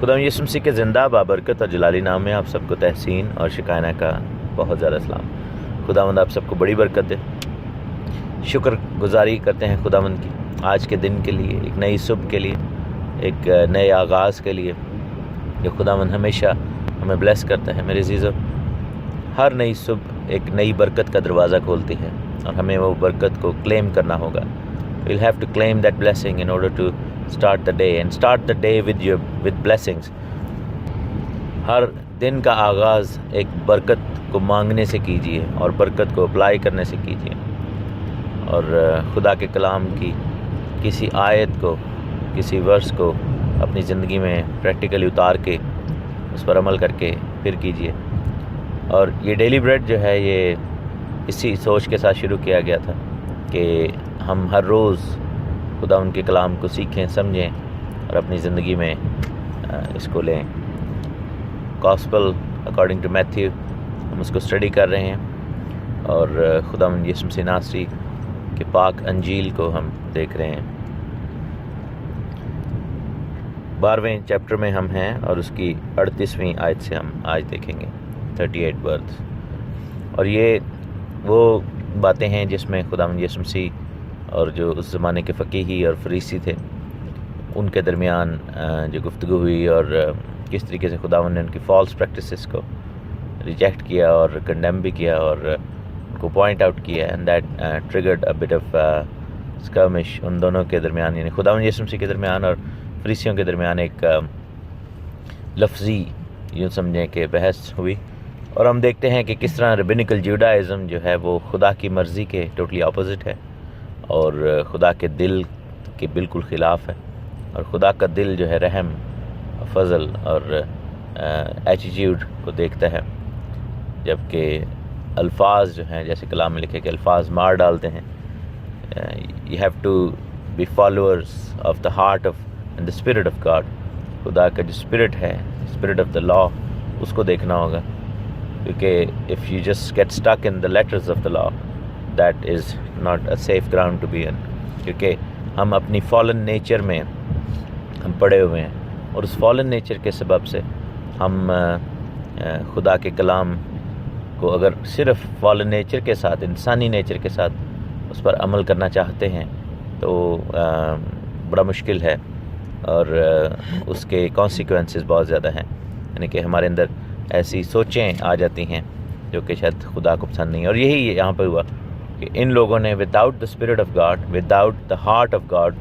خدا یسوع مسیح کے زندہ بابرکت اور جلالی نام میں آپ سب کو تحسین اور شکائنہ کا بہت زیادہ سلام۔ خداوند آپ سب کو بڑی برکت دے۔ شکر گزاری کرتے ہیں خداوند کی آج کے دن کے لیے، ایک نئی صبح کے لیے، ایک نئے آغاز کے لیے جو خداوند ہمیشہ ہمیں بلیس کرتا ہے۔ میرے عزیزو، ہر نئی صبح ایک نئی برکت کا دروازہ کھولتی ہے اور ہمیں وہ برکت کو کلیم کرنا ہوگا۔ We'll have to claim that blessing in order to start the day and start the day with blessings. ہر دن کا آغاز ایک برکت کو مانگنے سے کیجیے اور برکت کو اپلائی کرنے سے کیجیے، اور خدا کے کلام کی کسی آیت کو، کسی ورس کو اپنی زندگی میں پریکٹیکلی اتار کے اس پر عمل کر کے پھر کیجیے۔ اور یہ ڈیلی بریڈ جو ہے یہ اسی سوچ کے ساتھ شروع کیا گیا تھا کہ ہم ہر روز خدا ان کے کلام کو سیکھیں، سمجھیں اور اپنی زندگی میں اس کو لیں۔ گاسپل اکارڈنگ ٹو میتھیو ہم اس کو اسٹڈی کر رہے ہیں اور خدا یسوع مسیح ناصری کے پاک انجیل کو ہم دیکھ رہے ہیں۔ 12ویں چیپٹر میں ہم ہیں اور اس کی 38ویں آیت سے ہم آج دیکھیں گے، 38 ورڈز۔ اور یہ وہ باتیں ہیں جس میں خدا یسوع مسیح اور جو اس زمانے کے فقیہی اور فریسی تھے ان کے درمیان جو گفتگو ہوئی، اور کس طریقے سے خداوند نے ان کی فالس پریکٹسز کو ریجیکٹ کیا اور کنڈیم بھی کیا اور ان کو پوائنٹ آؤٹ کیا، and that triggered a bit of skirmish ان دونوں کے درمیان، یعنی خداوند یسوع مسیح کے درمیان اور فریسیوں کے درمیان ایک لفظی یوں سمجھیں کہ بحث ہوئی۔ اور ہم دیکھتے ہیں کہ کس طرح ربینیکل جوڈائزم جو ہے وہ خدا کی مرضی کے ٹوٹلی اپوزٹ ہے اور خدا کے دل کے بالکل خلاف ہے، اور خدا کا دل جو ہے رحم، فضل اور ایٹیٹیوڈ کو دیکھتا ہے، جبکہ الفاظ جو ہیں جیسے کلام میں لکھے کہ الفاظ مار ڈالتے ہیں۔ You have to be followers of the heart of and the spirit of God. خدا کا جو اسپرٹ ہے، اسپرٹ آف دا لا، اس کو دیکھنا ہوگا، کیونکہ if you just get stuck in the letters of the law, that is not a safe ground to be in, کیونکہ ہم اپنی فالن نیچر میں ہم پڑے ہوئے ہیں، اور اس فالن نیچر کے سبب سے ہم خدا کے کلام کو اگر صرف فالن نیچر کے ساتھ، انسانی نیچر کے ساتھ اس پر عمل کرنا چاہتے ہیں تو بڑا مشکل ہے، اور اس کے کانسیکوینسز بہت زیادہ ہیں، یعنی کہ ہمارے اندر ایسی سوچیں آ جاتی ہیں جو کہ شاید خدا کو پسند نہیں، اور یہی یہاں پہ ہوا کہ ان لوگوں نے without the spirit of God, without the heart of God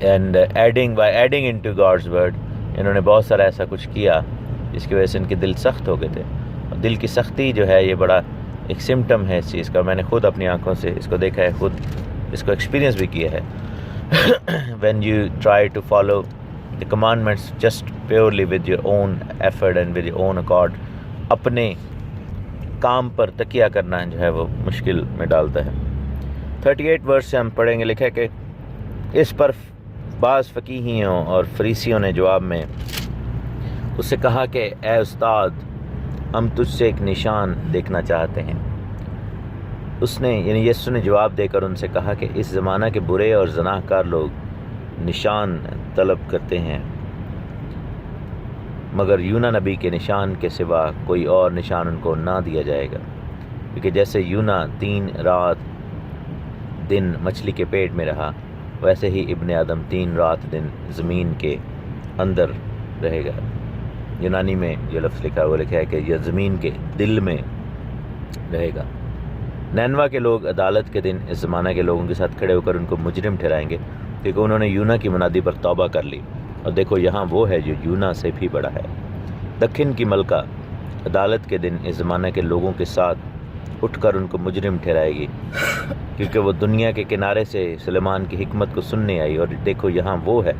and by adding in to God's word, انہوں نے بہت سارا ایسا کچھ کیا جس کی وجہ سے ان کے دل سخت ہو گئے تھے۔ اور دل کی سختی جو ہے یہ بڑا ایک سمٹم ہے اس چیز کا، میں نے خود اپنی آنکھوں سے اس کو دیکھا ہے، خود اس کو ایکسپیرینس بھی کیا ہے۔ when you try to follow the commandments just purely with your own effort and with your own accord، اپنے کام پر تکیہ کرنا جو ہے وہ مشکل میں ڈالتا ہے۔ 38 ورس سے ہم پڑھیں گے، لکھا ہے کہ اس پر بعض فقیہیوں اور فریسیوں نے جواب میں اس سے کہا کہ اے استاد، ہم تجھ سے ایک نشان دیکھنا چاہتے ہیں۔ اس نے یعنی یسوع نے جواب دے کر ان سے کہا کہ اس زمانہ کے برے اور زناہ کار لوگ نشان طلب کرتے ہیں، مگر یونا نبی کے نشان کے سوا کوئی اور نشان ان کو نہ دیا جائے گا، کیونکہ جیسے یونا 3 رات دن مچھلی کے پیٹ میں رہا، ویسے ہی ابن آدم 3 رات دن زمین کے اندر رہے گا۔ یونانی میں جو لفظ لکھا ہے وہ لکھا ہے کہ یہ زمین کے دل میں رہے گا۔ نینوا کے لوگ عدالت کے دن اس زمانہ کے لوگوں کے ساتھ کھڑے ہو کر ان کو مجرم ٹھہرائیں گے، کیونکہ انہوں نے یونا کی منادی پر توبہ کر لی، اور دیکھو یہاں وہ ہے جو یونا سے بھی بڑا ہے۔ دکھن کی ملکہ عدالت کے دن اس زمانہ کے لوگوں کے ساتھ اٹھ کر ان کو مجرم ٹھہرائے گی، کیونکہ وہ دنیا کے کنارے سے سلیمان کی حکمت کو سننے آئی، اور دیکھو یہاں وہ ہے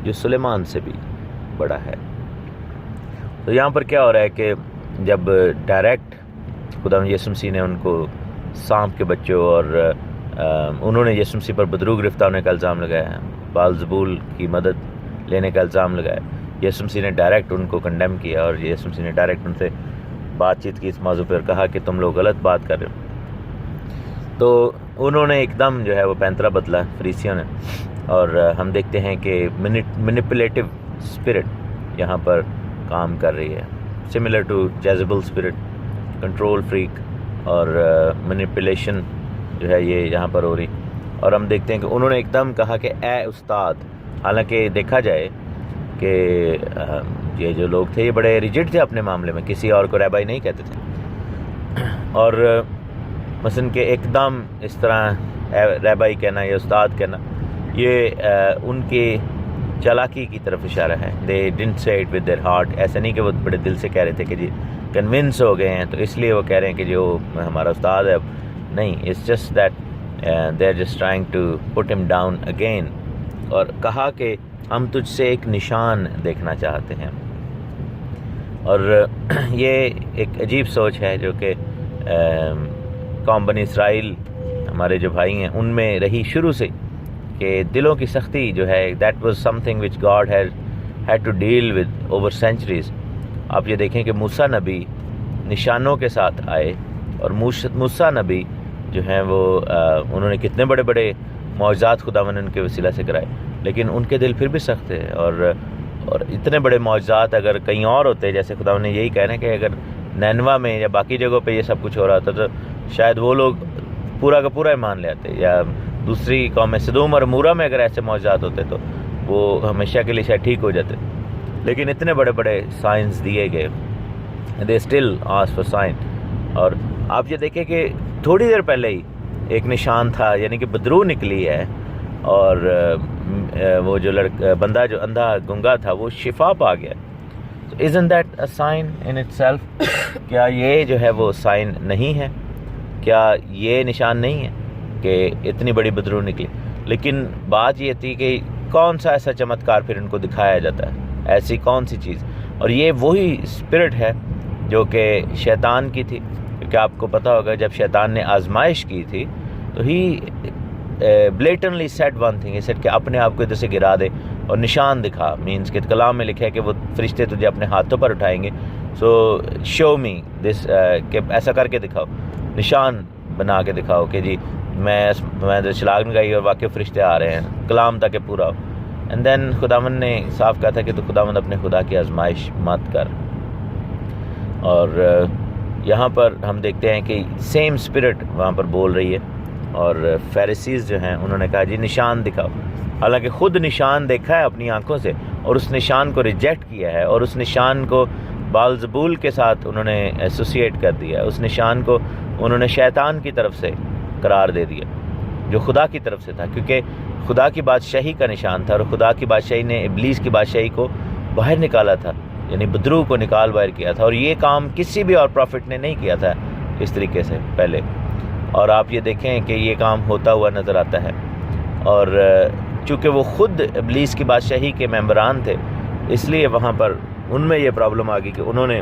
جو سلیمان سے بھی بڑا ہے۔ تو یہاں پر کیا ہو رہا ہے کہ جب ڈائریکٹ خدا یسوع مسیح نے ان کو سانپ کے بچوں اور انہوں نے یسوع مسیح پر بدرو گرفتار ہونے کا الزام لگایا، بال-زبول کی مدد لینے کا الزام لگایا، یسوع مسیح نے ڈائریکٹ ان کو کنڈیم کیا، اور یسوع مسیح نے ڈائریکٹ ان سے بات چیت کی اس موضوع پر، کہا کہ تم لوگ غلط بات کر رہے ہو۔ تو انہوں نے ایک دم جو ہے وہ پینترا بدلا فریسیوں نے، اور ہم دیکھتے ہیں کہ مینیپولیٹو اسپرٹ یہاں پر کام کر رہی ہے، similar to Jezebel spirit, control freak اور مینیپولیشن جو ہے یہ یہاں پر ہو رہی. اور ہم دیکھتے ہیں کہ انہوں نے ایک دم کہا کہ اے استاد، حالانکہ دیکھا جائے کہ یہ جو لوگ تھے یہ بڑے ریجڈ تھے اپنے معاملے میں، کسی اور کو ریبائی نہیں کہتے تھے. اور مثلا کہ ایک دم اس طرح ریبائی کہنا یا استاد کہنا یہ ان کے چالاکی کی طرف اشارہ ہے. دے ڈنٹ سے اٹ ود دیئر ہارٹ. ایسا نہیں کہ وہ بڑے دل سے کہہ رہے تھے کہ جی کنونس ہو گئے ہیں تو اس لیے وہ کہہ رہے ہیں کہ جو ہمارا استاد ہے. نہیں، it's just that they are just trying to put ہم ڈاؤن اگین. اور کہا کہ ہم تجھ سے ایک نشان دیکھنا چاہتے ہیں. اور یہ ایک عجیب سوچ ہے جو کہ قوم بنی اسرائیل ہمارے جو بھائی ہیں ان میں رہی شروع سے، کہ دلوں کی سختی جو ہے that was something which God had to deal with over centuries. آپ یہ دیکھیں کہ موسیٰ نبی نشانوں کے ساتھ آئے، اور موسیٰ نبی جو ہیں وہ انہوں نے کتنے بڑے بڑے معجزات خداوند نے ان کے وسیلہ سے کرائے، لیکن ان کے دل پھر بھی سخت تھے. اور اتنے بڑے معجزات اگر کہیں اور ہوتے، جیسے خداوند نے یہی کہنا ہے کہ اگر نینوا میں یا باقی جگہوں پہ یہ سب کچھ ہو رہا ہوتا تو شاید وہ لوگ پورا کا پورا ایمان لے آتے، یا دوسری قوم سدوم اور عمورہ میں اگر ایسے معجزات ہوتے تو وہ ہمیشہ کے لیے شاید ٹھیک ہو جاتے. لیکن اتنے بڑے بڑے سائنس دیے گئے، they still ask for sign. اور آپ یہ دیکھیں کہ تھوڑی دیر پہلے ہی ایک نشان تھا، یعنی کہ بدرو نکلی ہے، اور وہ جو بندہ جو اندھا گنگا تھا وہ شفا پا گیا. isn't that a sign in itself؟ کیا یہ جو ہے وہ سائن نہیں ہے؟ کیا یہ نشان نہیں ہے کہ اتنی بڑی بدرو نکلی؟ لیکن بات یہ تھی کہ کون سا ایسا چمتکار پھر ان کو دکھایا جاتا ہے، ایسی کون سی چیز؟ اور یہ وہی اسپرٹ ہے جو کہ شیطان کی تھی، کیونکہ آپ کو پتہ ہوگا جب شیطان نے آزمائش کی تھی تو ہی بلیٹنلی سیٹ ون تھنگ، سیٹ کہ اپنے آپ کو ادھر سے گرا دے اور نشان دکھا. مینس کہ کلام میں لکھا ہے کہ وہ فرشتے تجھے اپنے ہاتھوں پر اٹھائیں گے. سو شو می دس، کہ ایسا کر کے دکھاؤ، نشان بنا کے دکھاؤ کہ جی میں چھلانگ لگائی اور واقعی فرشتے آ رہے ہیں، کلام تاکہ پورا ہو. اینڈ دین خداوند نے صاف کہا تھا کہ تو خداوند اپنے خدا کی آزمائش مت کر. اور یہاں پر ہم دیکھتے ہیں کہ سیم اسپرٹ وہاں پر بول رہی ہے. اور فیریسیز جو ہیں انہوں نے کہا جی نشان دکھاؤ، حالانکہ خود نشان دیکھا ہے اپنی آنکھوں سے اور اس نشان کو ریجیکٹ کیا ہے، اور اس نشان کو بالزبول کے ساتھ انہوں نے ایسوسیٹ کر دیا. اس نشان کو انہوں نے شیطان کی طرف سے قرار دے دیا جو خدا کی طرف سے تھا، کیونکہ خدا کی بادشاہی کا نشان تھا، اور خدا کی بادشاہی نے ابلیس کی بادشاہی کو باہر نکالا تھا، یعنی بدرو کو نکال باہر کیا تھا. اور یہ کام کسی بھی اور پروفٹ نے نہیں کیا تھا اس طریقے سے پہلے. اور آپ یہ دیکھیں کہ یہ کام ہوتا ہوا نظر آتا ہے. اور چونکہ وہ خود ابلیس کی بادشاہی کے ممبران تھے، اس لیے وہاں پر ان میں یہ پرابلم آ گئی کہ انہوں نے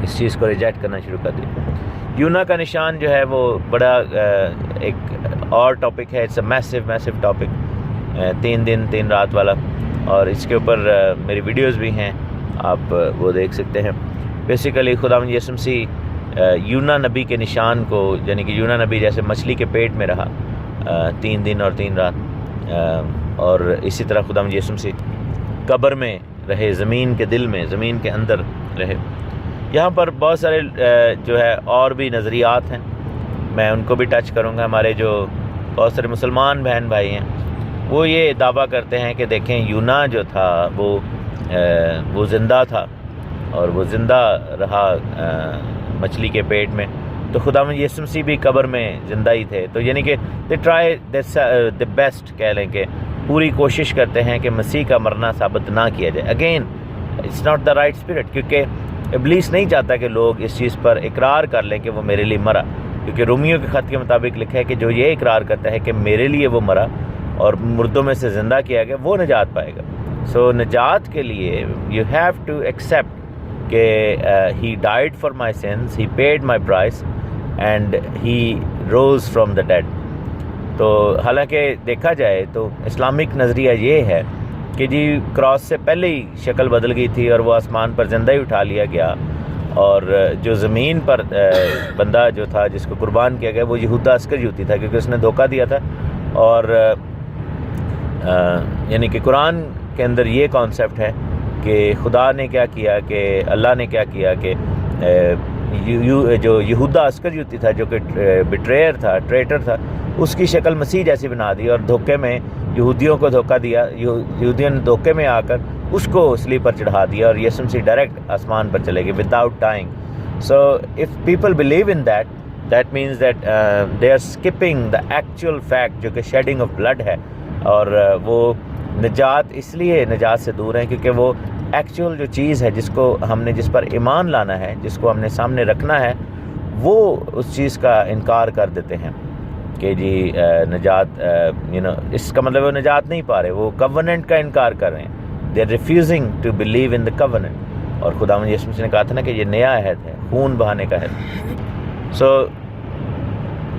اس چیز کو ریجیکٹ کرنا شروع کر دیا. یونا کا نشان جو ہے وہ بڑا ایک اور ٹاپک ہے. اٹس اے میسو ٹاپک، 3 دن 3 رات والا، اور اس کے اوپر میری ویڈیوز بھی ہیں، آپ وہ دیکھ سکتے ہیں. بیسیکلی خداوند یسوع مسیح یونا نبی کے نشان کو، یعنی کہ یونا نبی جیسے مچھلی کے پیٹ میں رہا 3 دن اور 3 رات، اور اسی طرح خداوند یسوع مسیح قبر میں رہے، زمین کے دل میں، زمین کے اندر رہے. یہاں پر بہت سارے جو ہے اور بھی نظریات ہیں، میں ان کو بھی ٹچ کروں گا. ہمارے جو بہت سارے مسلمان بہن بھائی ہیں وہ یہ دعویٰ کرتے ہیں کہ دیکھیں یونا جو تھا وہ زندہ تھا، اور وہ زندہ رہا مچھلی کے پیٹ میں، تو خداوند یسوع مسیح بھی قبر میں زندہ ہی تھے. تو یعنی کہ دے ٹرائی دی بیسٹ، کہہ لیں کہ پوری کوشش کرتے ہیں کہ مسیح کا مرنا ثابت نہ کیا جائے. Again it's not the right spirit, کیونکہ ابلیس نہیں چاہتا کہ لوگ اس چیز پر اقرار کر لیں کہ وہ میرے لیے مرا، کیونکہ رومیو کے خط کے مطابق لکھا ہے کہ جو یہ اقرار کرتا ہے کہ میرے لیے وہ مرا اور مردوں میں سے زندہ کیا گیا وہ نجات پائے گا. سو نجات کے لیے یو ہیو ٹو ایکسیپٹ کہ he died for my sins, he paid my price and he rose from the dead. تو حالانکہ دیکھا جائے تو اسلامک نظریہ یہ ہے کہ جی کراس سے پہلے ہی شکل بدل گئی تھی اور وہ آسمان پر زندہ ہی اٹھا لیا گیا، اور جو زمین پر بندہ جو تھا جس کو قربان کیا گیا وہ یہودا اسکریوتی تھا، کیونکہ اس نے دھوکہ دیا تھا. اور یعنی کہ قرآن کے اندر یہ کانسیپٹ ہے کہ خدا نے کیا کیا، کہ اللہ نے کیا کیا کہ جو یہودا اسکریوتی تھا، جو کہ بٹریئر تھا، ٹریٹر تھا، اس کی شکل مسیح جیسی بنا دی اور دھوکے میں یہودیوں کو دھوکہ دیا، یہودیوں نے دھوکے میں آ کر اس کو سلیب پر چڑھا دیا اور یسوع مسیح ڈائریکٹ آسمان پر چلے گئے without dying. So if people believe in that means that they are skipping the actual fact جو کہ شیڈنگ آف بلڈ ہے، اور وہ نجات اس لیے نجات سے دور ہیں کیونکہ وہ ایکچوئل جو چیز ہے جس پر ایمان لانا ہے، جس کو ہم نے سامنے رکھنا ہے، وہ اس چیز کا انکار کر دیتے ہیں کہ جی نجات اس کا مطلب وہ نجات نہیں پا رہے، وہ کووننٹ کا انکار کر رہے ہیں. They are refusing to believe in the covenant. اور خداوند یسوع مسیح نے کہا تھا نا کہ یہ نیا عہد ہے، خون بہانے کا عہد. سو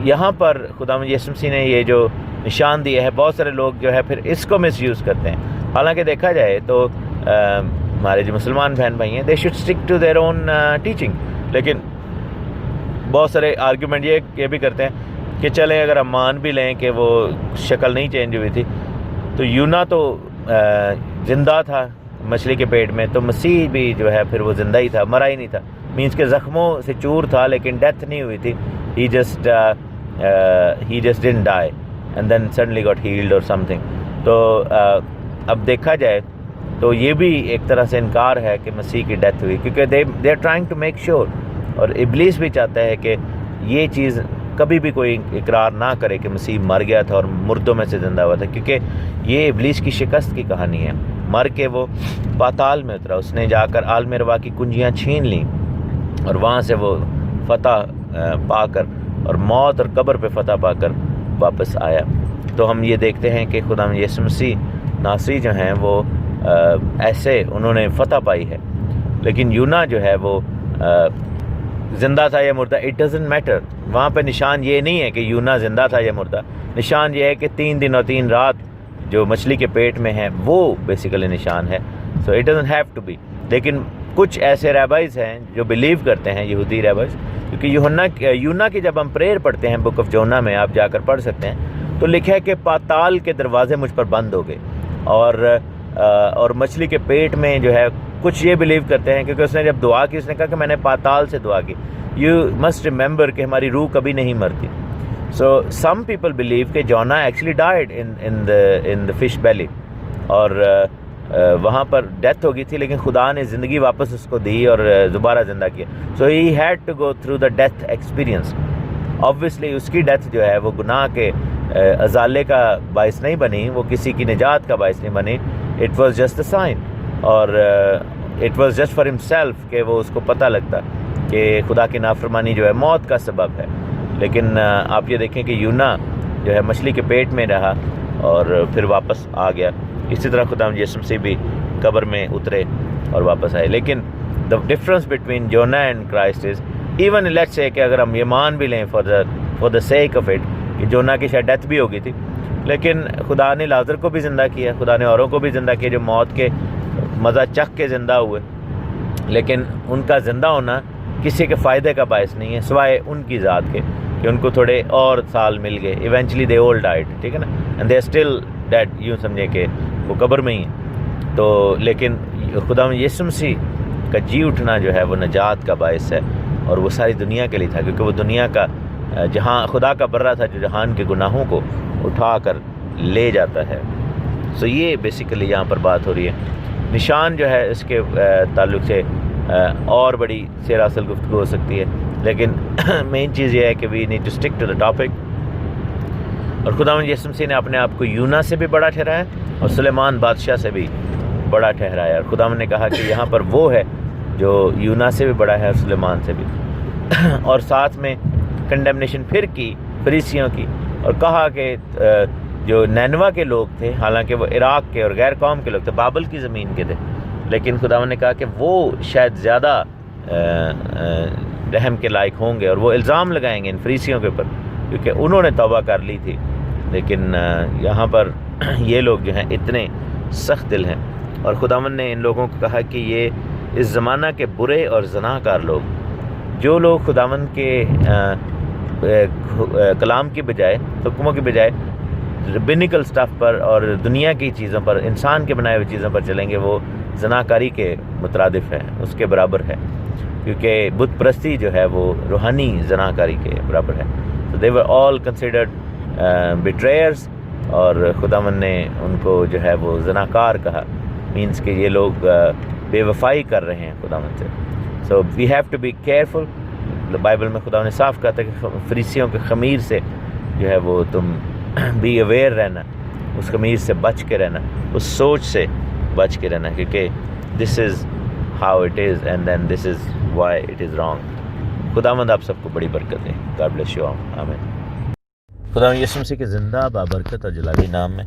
یہاں پر خداوند یسوع مسیح نے یہ جو نشان دیا ہے، بہت سارے لوگ جو ہے پھر اس کو مس یوز کرتے ہیں. حالانکہ دیکھا جائے تو ہمارے جو مسلمان بہن بھائی ہیں they should stick to their own teaching, لیکن بہت سارے آرگیومنٹ یہ بھی کرتے ہیں کہ چلیں اگر ہم مان بھی لیں کہ وہ شکل نہیں چینج ہوئی تھی، تو یونا تو زندہ تھا مچھلی کے پیٹ میں، تو مسیح بھی جو ہے پھر وہ زندہ ہی تھا، مرا ہی نہیں تھا. مینس کہ زخموں سے چور تھا لیکن ڈیتھ نہیں ہوئی تھی. He just didn't die and then suddenly got held اور سم تھنگ. تو اب دیکھا جائے تو یہ بھی ایک طرح سے انکار ہے کہ مسیح کی ڈیتھ ہوئی، کیونکہ they are trying to make sure, اور ابلیس بھی چاہتا ہے کہ یہ چیز کبھی بھی کوئی اقرار نہ کرے کہ مسیح مر گیا تھا اور مردوں میں سے زندہ ہوا تھا، کیونکہ یہ ابلیس کی شکست کی کہانی ہے. مر کے وہ پاتال میں اترا، اس نے جا کر عالم ارواح کی کنجیاں چھین لیں اور وہاں سے وہ فتح پا کر اور موت اور قبر پہ فتح پا کر واپس آیا. تو ہم یہ دیکھتے ہیں کہ خدا یسوع مسیح ناصری جو ہیں وہ ایسے انہوں نے فتح پائی ہے. لیکن یونا جو ہے وہ زندہ تھا یا مردہ، اٹ ڈزنٹ میٹر. وہاں پہ نشان یہ نہیں ہے کہ یونا زندہ تھا یا مردہ، نشان یہ ہے کہ 3 دن اور 3 رات جو مچھلی کے پیٹ میں ہیں وہ بیسیکلی نشان ہے. So it doesn't have to be. لیکن کچھ ایسے ریبائز ہیں جو بلیو کرتے ہیں، یہودی ریبائز، کیونکہ یونا کی جب ہم پریئر پڑھتے ہیں بک آف جونا میں، آپ جا کر پڑھ سکتے ہیں، تو لکھا ہے کہ پاتال کے دروازے مجھ پر بند ہو گئے. اور مچھلی کے پیٹ میں جو ہے کچھ یہ بلیو کرتے ہیں، کیونکہ اس نے جب دعا کی اس نے کہا کہ میں نے پاتال سے دعا کی. یو مسٹ ریممبر کہ ہماری روح کبھی نہیں مرتی. سو سم پیپل بلیو کہ Jonah actually died in the fish belly, اور وہاں پر ڈیتھ ہو گئی تھی، لیکن خدا نے زندگی واپس اس کو دی اور دوبارہ زندہ کیا. So he had to go through the death experience. Obviously اس کی ڈیتھ جو ہے وہ گناہ کے ازالے کا باعث نہیں بنی، وہ کسی کی نجات کا باعث نہیں بنی. It was just a sign, اور it was just for himself کہ وہ اس کو پتہ لگتا کہ خدا کی نافرمانی جو ہے موت کا سبب ہے. لیکن آپ یہ دیکھیں کہ یونا جو ہے مچھلی کے پیٹ میں رہا اور پھر واپس آ گیا. اسی طرح خدا یسوع مسیح بھی قبر میں اترے اور واپس آئے. لیکن the difference between Jonah and Christ is even let's say کہ اگر ہم یہ مان بھی لیں for the sake of it کہ جونا کی شاید ڈیتھ بھی ہوگی تھی، لیکن خدا نے لازر کو بھی زندہ کیا، خدا نے اوروں کو بھی زندہ کیا جو موت کے مزہ چکھ کے زندہ ہوئے. لیکن ان کا زندہ ہونا کسی کے فائدے کا باعث نہیں ہے سوائے ان کی ذات کے کہ ان کو تھوڑے اور سال مل گئے. ایونچولی دے آل ڈائڈ، ٹھیک ہے نا، and they are still dead. یوں سمجھے کہ وہ قبر میں ہی ہیں. تو لیکن خدا یسوع مسیح کا جی اٹھنا جو ہے وہ نجات کا باعث ہے، اور وہ ساری دنیا کے لیے تھا، کیونکہ وہ دنیا کا جہاں خدا کا برہ تھا جو جہان کے گناہوں کو اٹھا کر لے جاتا ہے. سو یہ بیسیکلی یہاں پر بات ہو رہی ہے. نشان جو ہے اس کے تعلق سے اور بڑی سیر اصل گفتگو ہو سکتی ہے، لیکن مین چیز یہ ہے کہ we need to stick to the topic. اور خداوند یسوع مسیح نے اپنے آپ کو یونا سے بھی بڑا ٹھہرایا اور سلیمان بادشاہ سے بھی بڑا ٹھہرایا. اور خداوند نے کہا کہ یہاں پر وہ ہے جو یونا سے بھی بڑا ہے اور سلیمان سے بھی. اور ساتھ میں کنڈیمنیشن پھر کی فریسیوں کی، اور کہا کہ جو نینوا کے لوگ تھے، حالانکہ وہ عراق کے اور غیر قوم کے لوگ تھے، بابل کی زمین کے تھے، لیکن خداوند نے کہا کہ وہ شاید زیادہ رحم کے لائق ہوں گے، اور وہ الزام لگائیں گے ان فریسیوں کے اوپر کیونکہ انہوں نے توبہ کر لی تھی. لیکن یہاں پر یہ لوگ جو ہیں اتنے سخت دل ہیں، اور خداوند نے ان لوگوں کو کہا کہ یہ اس زمانہ کے برے اور زنا کار لوگ، جو لوگ خداوند کے کلام کی بجائے، حکموں کی بجائے ربینیکل سٹف پر اور دنیا کی چیزوں پر، انسان کے بنائے ہوئے چیزوں پر چلیں گے، وہ زناکاری کے مترادف ہے، اس کے برابر ہے، کیونکہ بت پرستی جو ہے وہ روحانی زناکاری کے برابر ہے. So they were all considered betrayers، اور خداوند نے ان کو جو ہے وہ زناکار کہا، مینس کہ یہ لوگ بے وفائی کر رہے ہیں خداوند سے. So we have to be careful. Bible میں خداوند نے صاف کہا تھا کہ فریسیوں کے خمیر سے جو ہے وہ تم بی اویئر رہنا، اس خمیر سے بچ کے رہنا، اس سوچ سے بچ کے رہنا، کیونکہ this is how it is and then this is why it is wrong. خداوند آپ سب کو بڑی برکت دے. God bless you all. آمین. خداوند یسوع مسیح کے زندہ بابرکت اور جلالی نام میں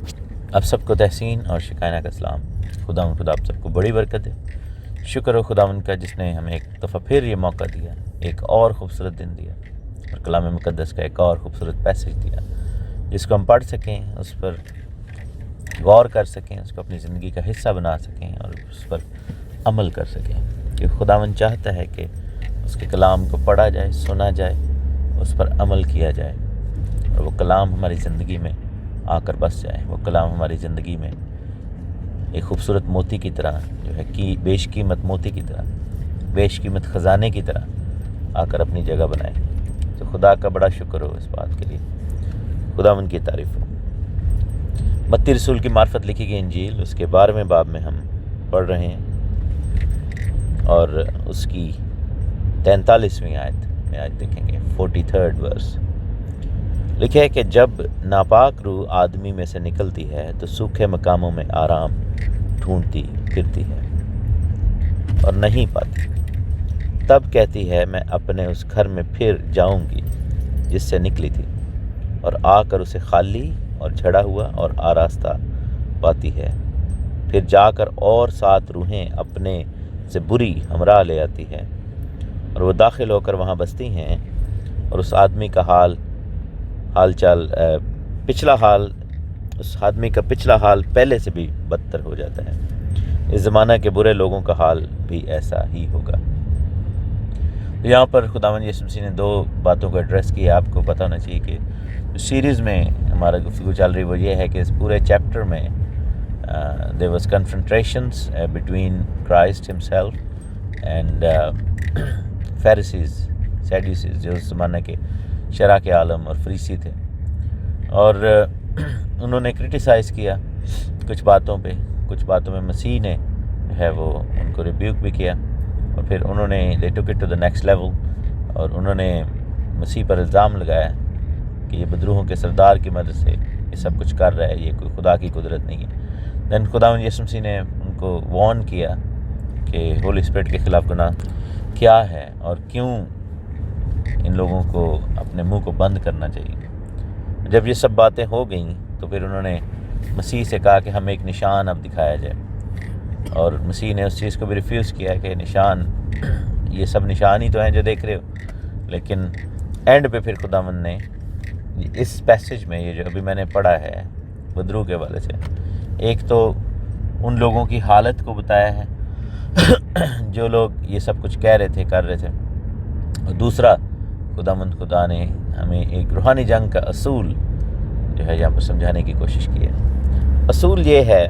آپ سب کو تحسین اور شکاینا کا سلام. خداوند خدا آپ سب کو بڑی برکت دے. شکر ہو خداوند کا جس نے ہمیں ایک دفعہ پھر یہ موقع دیا، ایک اور خوبصورت دن دیا، اور کلام مقدس کا ایک اور خوبصورت پیسج دیا جس کو ہم پڑھ سکیں، اس پر غور کر سکیں، اس کو اپنی زندگی کا حصہ بنا سکیں اور اس پر عمل کر سکیں. کیونکہ خداوند چاہتا ہے کہ اس کے کلام کو پڑھا جائے، سنا جائے، اس پر عمل کیا جائے، اور وہ کلام ہماری زندگی میں آ کر بس جائے. وہ کلام ہماری زندگی میں ایک خوبصورت موتی کی طرح جو ہے کہ بیش قیمت موتی کی طرح، بیش قیمت خزانے کی طرح آ کر اپنی جگہ بنائے. تو خدا کا بڑا شکر ہو اس بات کے لیے. خداوند کی تعریف ہو. متی رسول کی معرفت لکھی گئی انجیل اس کے 12ویں باب میں ہم پڑھ رہے ہیں، اور اس کی 43ویں آیت میں آج دیکھیں گے. 43rd ورس لکھا ہے کہ جب ناپاک روح آدمی میں سے نکلتی ہے تو سوکھے مقاموں میں آرام ڈھونڈتی پھرتی ہے اور نہیں پاتی. تب کہتی ہے میں اپنے اس گھر میں پھر جاؤں گی جس سے نکلی تھی، اور آ کر اسے خالی اور جھڑا ہوا اور آراستہ پاتی ہے. پھر جا کر اور 7 روحیں اپنے سے بری ہمراہ لے آتی ہے، اور وہ داخل ہو کر وہاں بستی ہیں، اور اس آدمی کا اس آدمی کا پچھلا حال پہلے سے بھی بدتر ہو جاتا ہے. اس زمانہ کے برے لوگوں کا حال بھی ایسا ہی ہوگا. یہاں پر خداوند یسوع مسیح نے 2 باتوں کو ایڈریس کیا. آپ کو پتہ ہونا چاہیے کہ سیریز میں ہمارا گفتگو چل رہی وہ یہ ہے کہ اس پورے چیپٹر میں there was confrontations between Christ himself and Pharisees, Sadducees، جو اس زمانہ کے شرع کے عالم اور فریسی تھے، اور انہوں نے کرٹیسائز کیا کچھ باتوں میں مسیح نے ہے وہ ان کو ریبیوک بھی کیا، اور پھر انہوں نے they took it to the next level، اور انہوں نے مسیح پر الزام لگایا کہ یہ بدروحوں کے سردار کی مدد سے یہ سب کچھ کر رہا ہے، یہ کوئی خدا کی قدرت نہیں ہے. دین خداوند یسوع مسیح نے ان کو وارن کیا کہ ہولی اسپرٹ کے خلاف گناہ کیا ہے اور کیوں ان لوگوں کو اپنے منہ کو بند کرنا چاہیے. جب یہ سب باتیں ہو گئیں تو پھر انہوں نے مسیح سے کہا کہ ہمیں ایک نشان اب دکھایا جائے، اور مسیح نے اس چیز کو بھی ریفیوز کیا کہ نشان، یہ سب نشان ہی تو ہیں جو دیکھ رہے ہو. لیکن اینڈ پہ پھر خداوند نے اس پیسج میں یہ جو ابھی میں نے پڑھا ہے بدروح کے حوالے سے، ایک تو ان لوگوں کی حالت کو بتایا ہے جو لوگ یہ سب کچھ کہہ رہے تھے، کر رہے تھے، اور دوسرا خدا نے ہمیں ایک روحانی جنگ کا اصول جو ہے یہاں پر سمجھانے کی کوشش کی ہے. اصول یہ ہے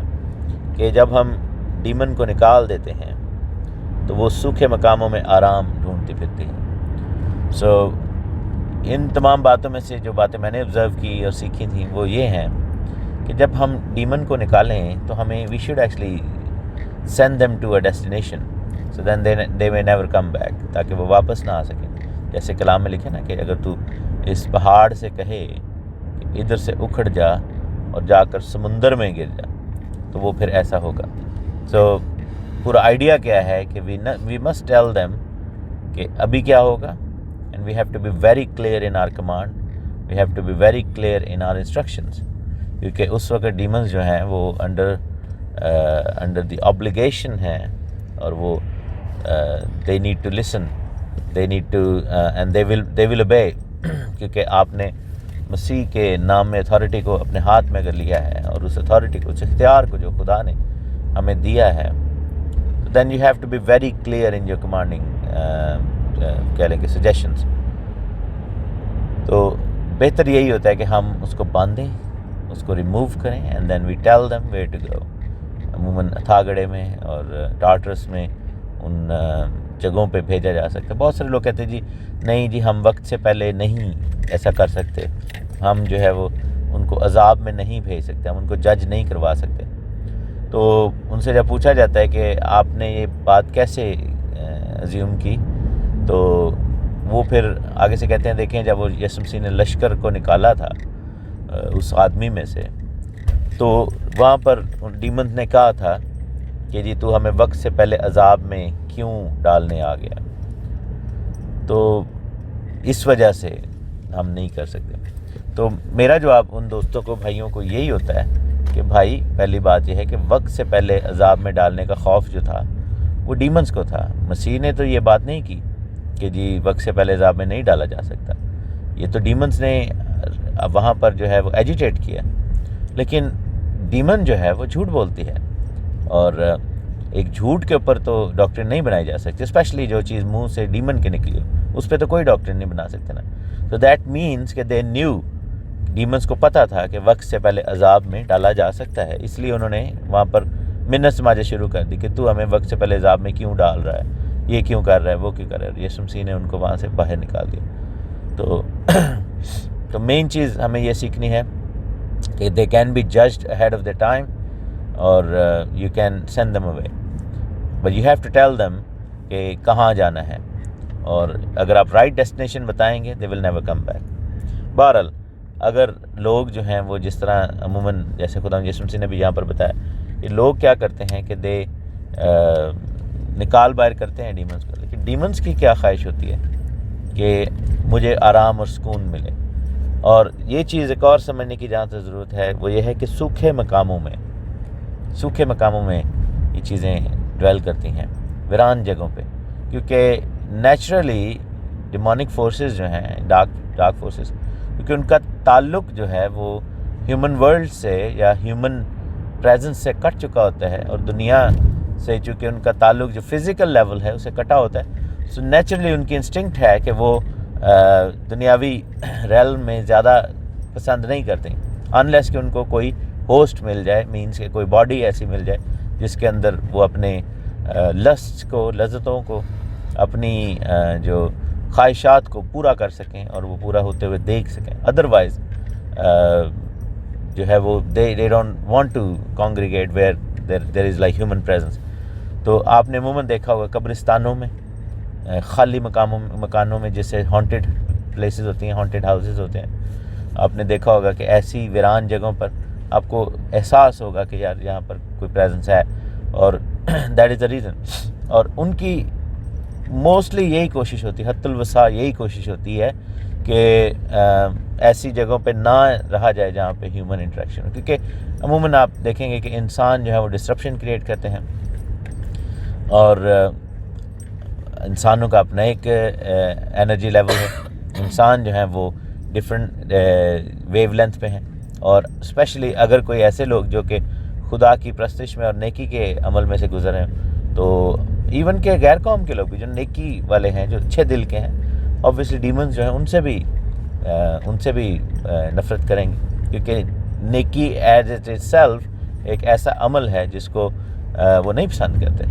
کہ جب ہم ڈیمن کو نکال دیتے ہیں تو وہ سوکھے مقاموں میں آرام ڈھونڈتی پھرتی ہیں. سو ان تمام باتوں میں سے جو باتیں میں نے آبزرو کی اور سیکھی تھیں وہ یہ ہیں کہ جب ہم ڈیمن کو نکالیں تو ہمیں we should actually send them to a destination so then they may never come back, تاکہ وہ واپس نہ آ سکیں. جیسے کلام میں لکھے نا کہ اگر تو اس پہاڑ سے کہے کہ ادھر سے اکھڑ جا اور جا کر سمندر میں گر جا تو وہ پھر ایسا ہوگا. سو پورا آئیڈیا کیا ہے کہ وی مسٹ ٹیل دیم کہ ابھی کیا ہوگا، and we have to be very clear in our command, we have to be very clear in our instructions. کیونکہ اس وقت ڈیمنز جو ہیں وہ انڈر دی obligation ہیں، اور وہ they need to listen، they need to and they will obey. کیونکہ آپ نے مسیح کے نام میں اتھارٹی کو اپنے ہاتھ میں اگر لیا ہے، اور اس اتھارٹی کو، اس اختیار کو جو خدا نے ہمیں دیا ہے، then you have to be very clear in your commanding کہہ لیں کہ suggestions. تو بہتر یہی ہوتا ہے کہ ہم اس کو باندھیں، اس کو ریموو کریں، and then we tell them where to go. عموماً اتھاگڑے میں اور ٹارٹرس میں ان جگہوں پہ بھیجا جا سکتا ہے. بہت سارے لوگ کہتے ہیں جی نہیں جی ہم وقت سے پہلے نہیں ایسا کر سکتے, ہم جو ہے وہ ان کو عذاب میں نہیں بھیج سکتے, ہم ان کو جج نہیں کروا سکتے. تو ان سے جب پوچھا جاتا ہے کہ آپ نے یہ بات کیسے ازیوم کی, تو وہ پھر آگے سے کہتے ہیں دیکھیں جب وہ یسوع مسیح نے لشکر کو نکالا تھا اس آدمی میں سے, تو وہاں پر ڈیمنز نے کہا تھا کہ جی تو ہمیں وقت سے پہلے عذاب میں کیوں ڈالنے آ گیا, تو اس وجہ سے ہم نہیں کر سکتے. تو میرا جواب ان دوستوں کو, بھائیوں کو یہی ہوتا ہے کہ بھائی پہلی بات یہ ہے کہ وقت سے پہلے عذاب میں ڈالنے کا خوف جو تھا وہ ڈیمنز کو تھا. مسیح نے تو یہ بات نہیں کی کہ جی وقت سے پہلے عذاب میں نہیں ڈالا جا سکتا, یہ تو ڈیمنز نے وہاں پر جو ہے وہ ایجیٹیٹ کیا. لیکن ڈیمن جو ہے وہ جھوٹ بولتی ہے, اور ایک جھوٹ کے اوپر تو ڈاکٹرن نہیں بنائی جا سکتی, اسپیشلی جو چیز منہ سے ڈیمن کے نکلی ہو اس پہ تو کوئی ڈاکٹرن نہیں بنا سکتے نا. تو دیٹ مینس کہ دے نیو, ڈیمنز کو پتہ تھا کہ وقت سے پہلے عذاب میں ڈالا جا سکتا ہے, اس لیے انہوں نے وہاں پر منت سماجیں شروع کر دی کہ تو ہمیں وقت سے پہلے عذاب میں کیوں ڈال رہا ہے, یہ کیوں کر رہا ہے, وہ کیوں کر رہا ہے. یسوع مسیح نے ان کو وہاں سے باہر نکال دیا. تو مین چیز ہمیں یہ سیکھنی ہے کہ they can be judged ahead of the time, اور you can send them away, but you have to tell them کہ کہاں جانا ہے, اور اگر آپ رائٹ ڈیسٹینیشن بتائیں گے دے ول نیور کم بیک. بہرحال اگر لوگ جو ہیں وہ جس طرح عموماً جیسے خدا یسوع مسیح نے بھی یہاں پر بتایا کہ لوگ کیا کرتے ہیں کہ دے نکال باہر کرتے ہیں ڈیمنز کو, لیکن ڈیمنز کی کیا خواہش ہوتی ہے کہ مجھے آرام اور سکون ملے. اور یہ چیز ایک اور سمجھنے کی جہاں تک ضرورت ہے وہ یہ ہے کہ سوکھے مقاموں میں یہ چیزیں ڈویل کرتی ہیں, ویران جگہوں پہ, کیونکہ نیچرلی ڈیمونک فورسز جو ہیں, ڈارک فورسز, کیونکہ ان کا تعلق جو ہے وہ ہیومن ورلڈ سے یا ہیومن پریزنس سے کٹ چکا ہوتا ہے, اور دنیا سے چونکہ ان کا تعلق جو فزیکل لیول ہے اسے کٹا ہوتا ہے, سو نیچرلی ان کی انسٹنکٹ ہے کہ وہ دنیاوی ریلم میں زیادہ پسند نہیں کرتے انلیس کہ ان کو کوئی ہوسٹ مل جائے, مینس کہ کوئی باڈی ایسی مل جائے جس کے اندر وہ اپنے لسٹ کو, لذتوں کو, اپنی جو خواہشات کو پورا کر سکیں اور وہ پورا ہوتے ہوئے دیکھ سکیں. ادروائز جو ہے وہ they don't want to congregate where there is like human presence. تو آپ نے عموماً دیکھا ہوگا قبرستانوں میں, خالی مکانوں میں جیسے ہانٹیڈ پلیسز ہوتی ہیں, ہانٹیڈ ہاؤسز ہوتے ہیں, آپ نے دیکھا ہوگا کہ ایسی ویران جگہوں پر آپ کو احساس ہوگا کہ یار یہاں پر کوئی پریزنس ہے, اور دیٹ از دا ریزن. اور ان کی موسٹلی یہی کوشش ہوتی ہے, حت الوسع یہی کوشش ہوتی ہے کہ ایسی جگہوں پہ نہ رہا جائے جہاں پہ ہیومن انٹریکشن ہو, کیونکہ عموماً آپ دیکھیں گے کہ انسان جو ہے وہ ڈسرپشن کریٹ کرتے ہیں, اور انسانوں کا اپنا ایک انرجی لیول ہے, انسان جو ہیں وہ ڈفرینٹ ویو لینتھ پہ ہیں, اور اسپیشلی اگر کوئی ایسے لوگ جو کہ خدا کی پرستش میں اور نیکی کے عمل میں سے گزر ہیں, تو ایون کہ غیر قوم کے لوگ بھی جو نیکی والے ہیں, جو اچھے دل کے ہیں, obviously ڈیمنز جو ہیں ان سے بھی نفرت کریں گے, کیونکہ نیکی ایز اٹ از سیلف ایک ایسا عمل ہے جس کو وہ نہیں پسند کرتے.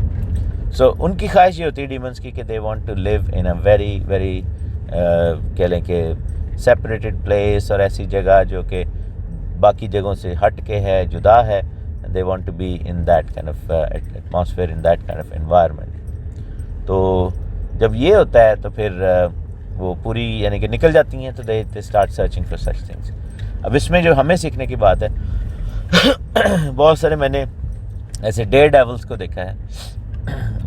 سو ان کی خواہش یہ ہوتی ہے ڈیمنز کی کہ they want to live in a very very کہہ لیں کہ سیپریٹڈ پلیس, اور ایسی جگہ جو کہ باقی جگہوں سے ہٹ کے ہے, جدا ہے. They want to be in that kind of atmosphere, in that kind of environment. تو جب یہ ہوتا ہے تو پھر وہ پوری یعنی کہ نکل جاتی ہیں, تو they start searching for such things. اب اس میں جو ہمیں سیکھنے کی بات ہے, بہت سارے میں نے ایسے ڈیئر ڈیولز کو دیکھا ہے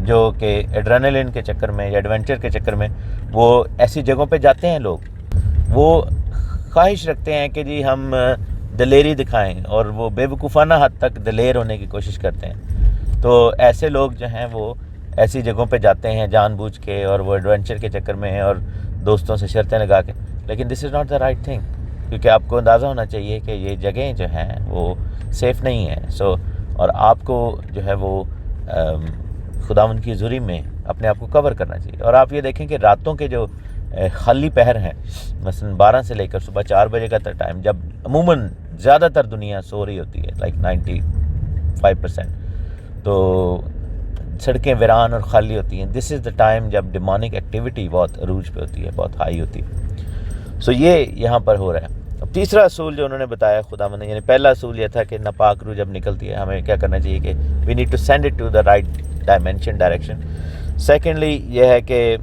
جو کہ ایڈرینلن کے چکر میں یا ایڈونچر کے چکر میں وہ ایسی جگہوں پہ جاتے ہیں. لوگ وہ خواہش رکھتے ہیں کہ جی ہم دلیری دکھائیں, اور وہ بے وقوفانہ حد تک دلیر ہونے کی کوشش کرتے ہیں. تو ایسے لوگ جو ہیں وہ ایسی جگہوں پہ جاتے ہیں جان بوجھ کے, اور وہ ایڈونچر کے چکر میں ہیں اور دوستوں سے شرطیں لگا کے, لیکن this is not the right thing, کیونکہ آپ کو اندازہ ہونا چاہیے کہ یہ جگہیں جو ہیں وہ سیف نہیں ہیں. اور آپ کو جو ہے وہ خداوند کی حضوری میں اپنے آپ کو کور کرنا چاہیے. اور آپ یہ دیکھیں کہ راتوں کے جو خالی پہر ہیں, مثلا 12 سے لے کر صبح 4 بجے کا ٹائم, جب عموماً زیادہ تر دنیا سو رہی ہوتی ہے, لائک 95%, تو سڑکیں ویران اور خالی ہوتی ہیں. دس از دا ٹائم جب ڈیمونک ایکٹیویٹی بہت عروج پہ ہوتی ہے, بہت ہائی ہوتی ہے. سو یہ یہاں پر ہو رہا ہے. اب تیسرا اصول جو انہوں نے بتایا خداوند نے, یعنی پہلا اصول یہ تھا کہ ناپاک روح جب نکلتی ہے ہمیں کیا کرنا چاہیے کہ we need to send it to the right direction. Secondly یہ ہے کہ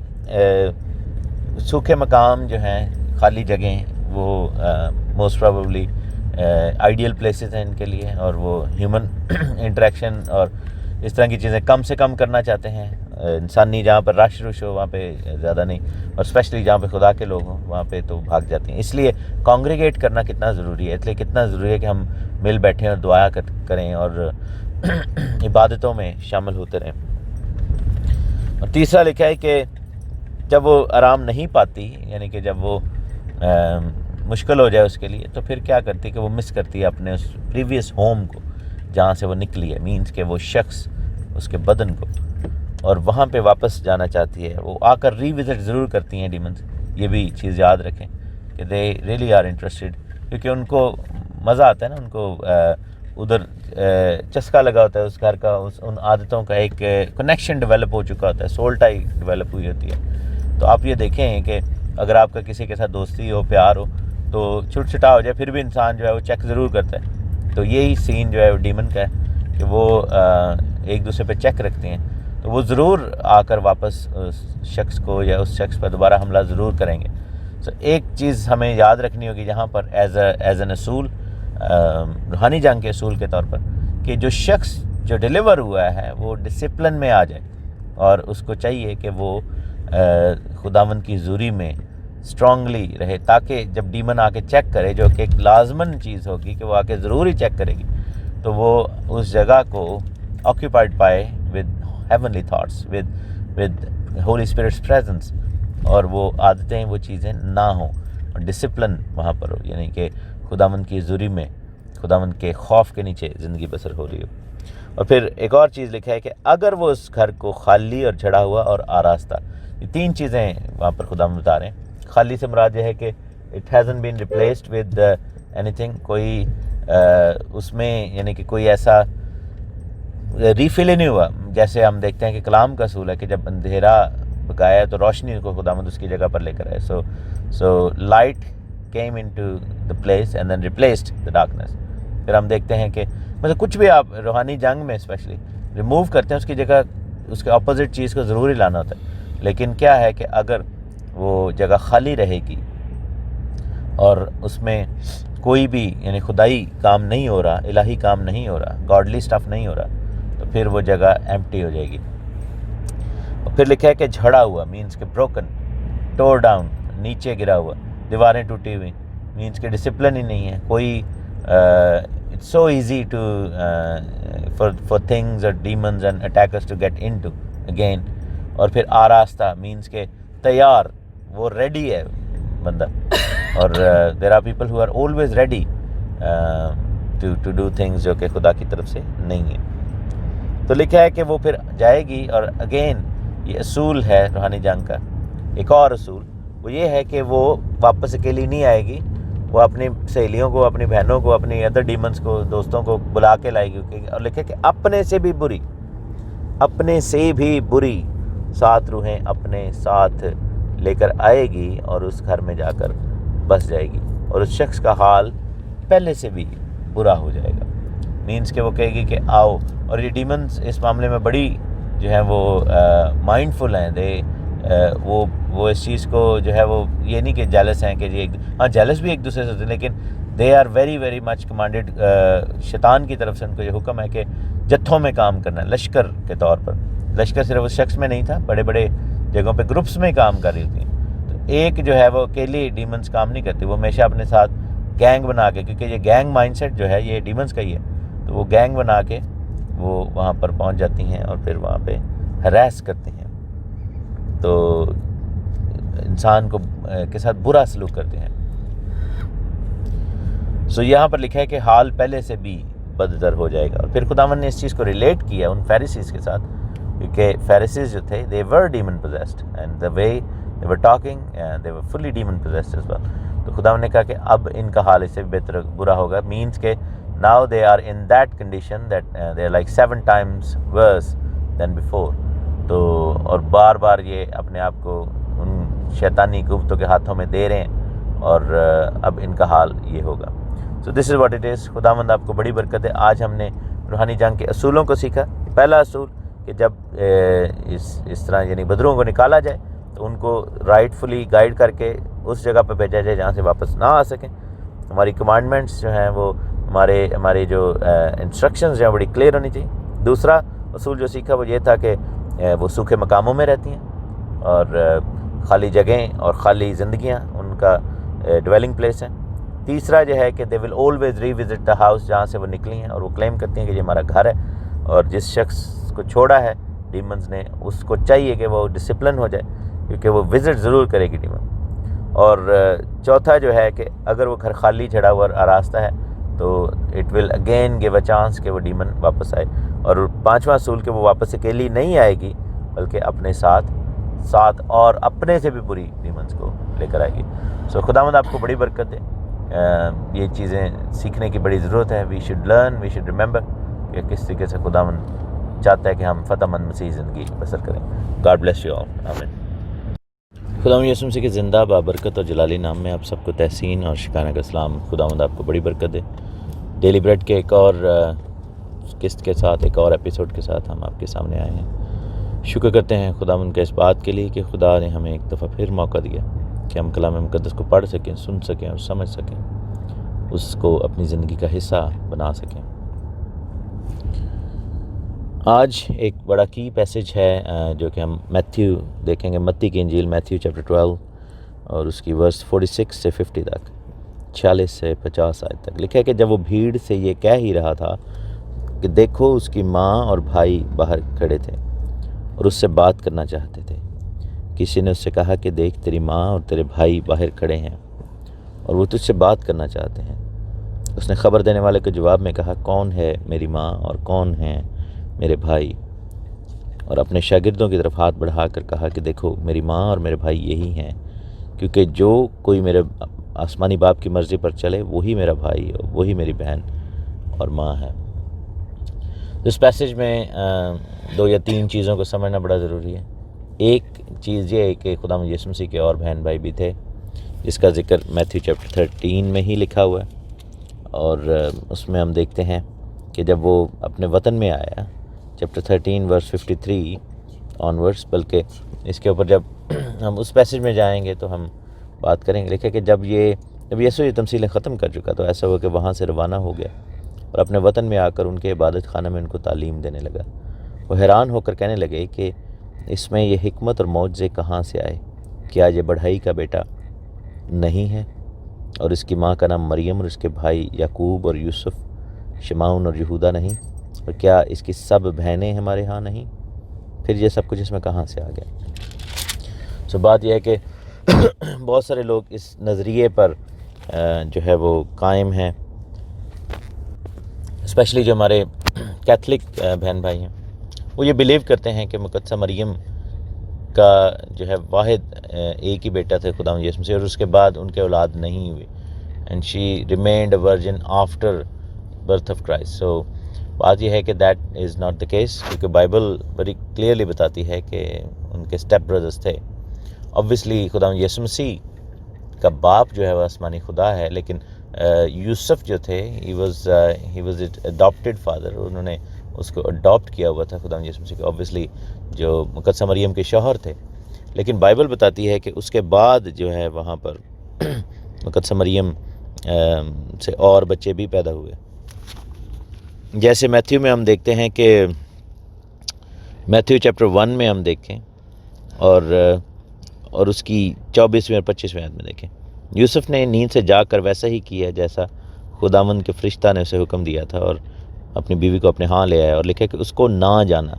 سوکھے مقام جو ہیں, خالی جگہیں, وہ موسٹ پروبیبلی آئیڈیل پلیسز ہیں ان کے لیے, اور وہ ہیومن انٹریکشن اور اس طرح کی چیزیں کم سے کم کرنا چاہتے ہیں. انسانی جہاں پر رش ہو وہاں پہ زیادہ نہیں, اور اسپیشلی جہاں پہ خدا کے لوگ ہوں وہاں پہ تو بھاگ جاتے ہیں. اس لیے کانگریگیٹ کرنا کتنا ضروری ہے, اس لیے کتنا ضروری ہے کہ ہم مل بیٹھیں اور دعا کریں اور عبادتوں میں شامل ہوتے رہیں. اور تیسرا لکھا ہے کہ جب وہ آرام نہیں پاتی, یعنی کہ جب وہ مشکل ہو جائے اس کے لیے, تو پھر کیا کرتی کہ وہ مس کرتی ہے اپنے اس پریویس ہوم کو جہاں سے وہ نکلی ہے, مینس کہ وہ شخص اس کے بدن کو, اور وہاں پہ واپس جانا چاہتی ہے. وہ آ کر ری وزٹ ضرور کرتی ہیں ڈیمنز, یہ بھی چیز یاد رکھیں کہ دے ریئلی آر انٹرسٹڈ, کیونکہ ان کو مزہ آتا ہے نا, ان کو ادھر چسکا لگا ہوتا ہے اس گھر کا, ان عادتوں کا ایک کنیکشن ڈیولپ ہو چکا ہوتا ہے, سول ٹائی ڈیولپ ہوئی ہوتی ہے. تو آپ یہ دیکھیں کہ اگر آپ کا کسی کے ساتھ دوستی ہو, پیار ہو, تو چھٹ چھٹا ہو جائے پھر بھی انسان جو ہے وہ چیک ضرور کرتا ہے. تو یہی سین جو ہے وہ ڈیمن کا ہے کہ وہ ایک دوسرے پہ چیک رکھتے ہیں, تو وہ ضرور آ کر واپس اس شخص کو یا اس شخص پر دوبارہ حملہ ضرور کریں گے. سو ایک چیز ہمیں یاد رکھنی ہوگی یہاں پر ایز این اصول, روحانی جنگ کے اصول کے طور پر, کہ جو شخص جو ڈیلیور ہوا ہے وہ ڈسپلن میں آ جائے, اور اس کو چاہیے کہ وہ خداوند کی حضوری میں اسٹرانگلی رہے, تاکہ جب ڈیمن آ کے چیک کرے, جو کہ ایک لازمن چیز ہوگی کہ وہ آ کے ضرور ہی چیک کرے گی, تو وہ اس جگہ کو آکیوپائڈ پائے with heavenly thoughts, with holy spirit's presence, اور وہ عادتیں, وہ چیزیں نہ ہوں, اور ڈسپلن وہاں پر ہو, یعنی کہ خداوند کی حضوری میں خداوند کے خوف کے نیچے زندگی بسر ہو رہی ہو. اور پھر ایک اور چیز لکھا ہے کہ اگر وہ اس گھر کو خالی اور جھڑا ہوا اور آراستہ, یہ تین چیزیں وہاں پر خداوند بتا رہے ہیں. خالی سے مراد یہ ہے کہ it hasn't been replaced with anything, کوئی اس میں یعنی کہ کوئی ایسا ریفل ہی نہیں ہوا. جیسے ہم دیکھتے ہیں کہ کلام کا اصول ہے کہ جب اندھیرا بکایا تو روشنی کو خداوند اس کی جگہ پر لے کر آئے. سو light came into the place and then replaced the darkness. پھر ہم دیکھتے ہیں کہ مطلب کچھ بھی آپ روحانی جنگ میں اسپیشلی ریموو کرتے ہیں, اس کی جگہ اس کے اپوزٹ چیز کو ضرور ہی لانا ہوتا ہے. لیکن کیا ہے کہ اگر وہ جگہ خالی رہے گی اور اس میں کوئی بھی یعنی خدائی کام نہیں ہو رہا, الہی کام نہیں ہو رہا, گاڈلی سٹف نہیں ہو رہا, تو پھر وہ جگہ ایمپٹی ہو جائے گی. اور پھر لکھا ہے کہ جھڑا ہوا مینس کہ بروکن, ٹور ڈاؤن, نیچے گرا ہوا, دیواریں ٹوٹی ہوئی, مینس کہ ڈسپلن ہی نہیں ہے کوئی. It's so easy to for things اور demons and attackers to get into again. اور پھر آراستہ مینس کہ تیار, وہ ریڈی ہے بندہ, اور there are people who are always ready to do things جو کہ خدا کی طرف سے نہیں ہیں. تو لکھا ہے کہ وہ پھر جائے گی, اور اگین یہ اصول ہے روحانی جنگ کا. ایک اور اصول وہ یہ ہے کہ وہ واپس اکیلی نہیں آئے گی, وہ اپنی سہیلیوں کو, اپنی بہنوں کو, اپنی ادر ڈیمنز کو, دوستوں کو بلا کے لائے گی. اور لکھے کہ اپنے سے بھی بری, اپنے سے بھی بری 7 روحیں اپنے ساتھ لے کر آئے گی, اور اس گھر میں جا کر بس جائے گی, اور اس شخص کا حال پہلے سے بھی برا ہو جائے گا. مینس کہ وہ کہے گی کہ آؤ. اور یہ ڈیمنز اس معاملے میں بڑی جو ہے وہ مائنڈ فل ہیں. وہ اس چیز کو جو ہے وہ یہ نہیں کہ جیلس ہیں کہ ہاں جیلس بھی ایک دوسرے سے ہوتے ہیں, لیکن they are very very much commanded. شیطان کی طرف سے ان کو یہ حکم ہے کہ جتھوں میں کام کرنا ہے, لشکر کے طور پر. لشکر صرف اس شخص میں نہیں تھا, بڑے بڑے جگہوں پہ گروپس میں کام کر رہی ہوتی ہیں. تو ایک جو ہے وہ اکیلی ڈیمنز کام نہیں کرتی, وہ ہمیشہ اپنے ساتھ گینگ بنا کے, کیونکہ یہ گینگ مائنڈ سیٹ جو ہے یہ ڈیمنز کا ہی ہے, تو وہ گینگ بنا کے وہ وہاں پر پہنچ جاتی ہیں اور پھر وہاں پہ ہراس کرتی ہیں, تو انسان کو کے ساتھ برا سلوک کرتے ہیں. سو یہاں پر لکھا ہے کہ حال پہلے سے بھی بدتر ہو جائے گا. اور پھر خداوند نے اس چیز کو ریلیٹ کیا ان فیریسیز کے ساتھ, کیونکہ فیریسیز جو تھے they were demon possessed and the way they were talking they were fully demon possessed as well. تو خداوند نے کہا کہ اب ان کا حال اس سے بہتر برا ہوگا, مینس کہ now they are in that condition that they are like 7 times worse than before. تو اور بار بار یہ اپنے آپ کو ان شیطانی قوتوں کے ہاتھوں میں دے رہے ہیں اور اب ان کا حال یہ ہوگا. So this is what it is. خداوند آپ کو بڑی برکت ہے. آج ہم نے روحانی جنگ کے اصولوں کو سیکھا. پہلا اصول کہ جب اس طرح یعنی بدروں کو نکالا جائے تو ان کو رائٹ فلی گائیڈ کر کے اس جگہ پہ بھیجا جائے جہاں سے واپس نہ آ سکیں. ہماری کمانڈمنٹس جو ہیں وہ ہمارے جو انسٹرکشنز ہیں بڑی کلیئر ہونی چاہیے. دوسرا اصول جو سیکھا وہ یہ تھا کہ وہ سوکھے مقاموں میں رہتی ہیں اور خالی جگہیں اور خالی زندگیاں ان کا ڈویلنگ پلیس ہیں. تیسرا جو ہے کہ they will always revisit the house جہاں سے وہ نکلی ہیں اور وہ کلیم کرتی ہیں کہ یہ ہمارا گھر ہے. اور جس شخص کو چھوڑا ہے ڈیمنز نے اس کو چاہیے کہ وہ ڈسپلن ہو جائے کیونکہ وہ وزٹ ضرور کرے گی ڈیمن. اور چوتھا جو ہے کہ اگر وہ گھر خالی چھڑا ہوا آراستہ ہے تو it will again give a chance کہ وہ ڈیمن واپس آئے. اور پانچواں اصول کہ وہ واپس اکیلی نہیں آئے گی بلکہ اپنے ساتھ اور اپنے سے بھی بری ڈیمنز کو لے کر آئے گی. سو خداوند آپ کو بڑی برکت دے. یہ چیزیں سیکھنے کی بڑی ضرورت ہے. We should learn, we should remember کہ کس طریقے سے خداوند چاہتا ہے کہ ہم فتح مند مسیح زندگی بسر کریں. God bless you all. آمین. خداوند یسوع مسیح کے زندہ بابرکت اور جلالی نام میں آپ سب کو تحسین اور شکرانہ کا سلام. خداوند آپ کو بڑی برکت دے. ڈیلی بریڈ کے ایک اور قسط کے ساتھ, ایک اور ایپیسوڈ کے ساتھ ہم آپ کے سامنے آئے ہیں. شکر کرتے ہیں خداوند کے اس بات کے لیے کہ خدا نے ہمیں ایک دفعہ پھر موقع دیا کہ ہم کلام مقدس کو پڑھ سکیں, سن سکیں اور سمجھ سکیں, اس کو اپنی زندگی کا حصہ بنا سکیں. آج ایک بڑا کی پیسج ہے جو کہ ہم میتھیو دیکھیں گے. متی کی انجیل میتھیو چیپٹر 12 اور اس کی ورس 46 سے 50 تک, 46 سے 50 آیت تک لکھا ہے کہ جب وہ بھیڑ سے یہ کہہ ہی رہا تھا کہ دیکھو اس کی ماں اور بھائی باہر کھڑے تھے اور اس سے بات کرنا چاہتے تھے. کسی نے اس سے کہا کہ دیکھ تیری ماں اور تیرے بھائی باہر کھڑے ہیں اور وہ تجھ سے بات کرنا چاہتے ہیں. اس نے خبر دینے والے کے جواب میں کہا کون ہے میری ماں اور کون ہیں میرے بھائی, اور اپنے شاگردوں کی طرف ہاتھ بڑھا کر کہا کہ دیکھو میری ماں اور میرے بھائی یہی ہیں, کیونکہ جو کوئی میرے آسمانی باپ کی مرضی پر چلے وہی میرا بھائی اور وہی میری بہن اور ماں ہے. اس پیسج میں 2 یا 3 چیزوں کو سمجھنا بڑا ضروری ہے. ایک چیز یہ ہے کہ خداوند یسوع مسیح کے اور بہن بھائی بھی تھے جس کا ذکر میتھیو چیپٹر 13 میں ہی لکھا ہوا ہے. اور اس میں ہم دیکھتے ہیں کہ جب وہ اپنے وطن میں آیا, چیپٹر 13 ورس 53 آنورڈس, بلکہ اس کے اوپر جب ہم اس پیسج میں جائیں گے تو ہم بات کریں گے. لکھا کہ جب یسوع یہ تمثیلیں ختم کر چکا تو ایسا ہوا کہ وہاں سے روانہ ہو گیا اور اپنے وطن میں آ کر ان کے عبادت خانہ میں ان کو تعلیم دینے لگا. وہ حیران ہو کر کہنے لگے کہ اس میں یہ حکمت اور معجزے کہاں سے آئے؟ کیا یہ بڑھائی کا بیٹا نہیں ہے اور اس کی ماں کا نام مریم اور اس کے بھائی یعقوب اور یوسف, شمعون اور یہودا نہیں؟ اور کیا اس کی سب بہنیں ہمارے ہاں نہیں؟ پھر یہ سب کچھ اس میں کہاں سے آ گیا؟ بات یہ ہے کہ بہت سارے لوگ اس نظریے پر جو ہے وہ قائم ہیں, اسپیشلی جو ہمارے کیتھلک بہن بھائی ہیں. وہ یہ بلیو کرتے ہیں کہ مقدسہ مریم کا جو ہے واحد ایک ہی بیٹا تھے خداوند یسوع مسیح, اور اس کے بعد ان کے اولاد نہیں ہوئی, and she remained a virgin after birth of Christ. So بات یہ ہے کہ that is not the case, کیونکہ بائبل بڑی کلیئرلی بتاتی ہے کہ ان کے اسٹیپ بردرز تھے. obviously خداوند یسوع مسیح کا باپ جو ہے وہ آسمانی خدا ہے, لیکن یوسف جو تھے ہی واز اڈاپٹیڈ فادر, انہوں نے اس کو اڈاپٹ کیا ہوا تھا خداوند یسوع مسیح کو, obviously جو مقدسہ مریم کے شوہر تھے. لیکن بائبل بتاتی ہے کہ اس کے بعد جو ہے وہاں پر مقدسہ مریم سے اور بچے بھی پیدا ہوئے. جیسے میتھیو میں ہم دیکھتے ہیں کہ میتھیو چیپٹر 1 میں ہم دیکھیں اور اس کی 24ویں اور 25ویں آیت میں دیکھیں, یوسف نے نیند سے جاگ کر ویسا ہی کیا جیسا خداوند کے فرشتہ نے اسے حکم دیا تھا, اور اپنی بیوی کو اپنے ہاں لے آیا اور لکھا کہ اس کو نہ جانا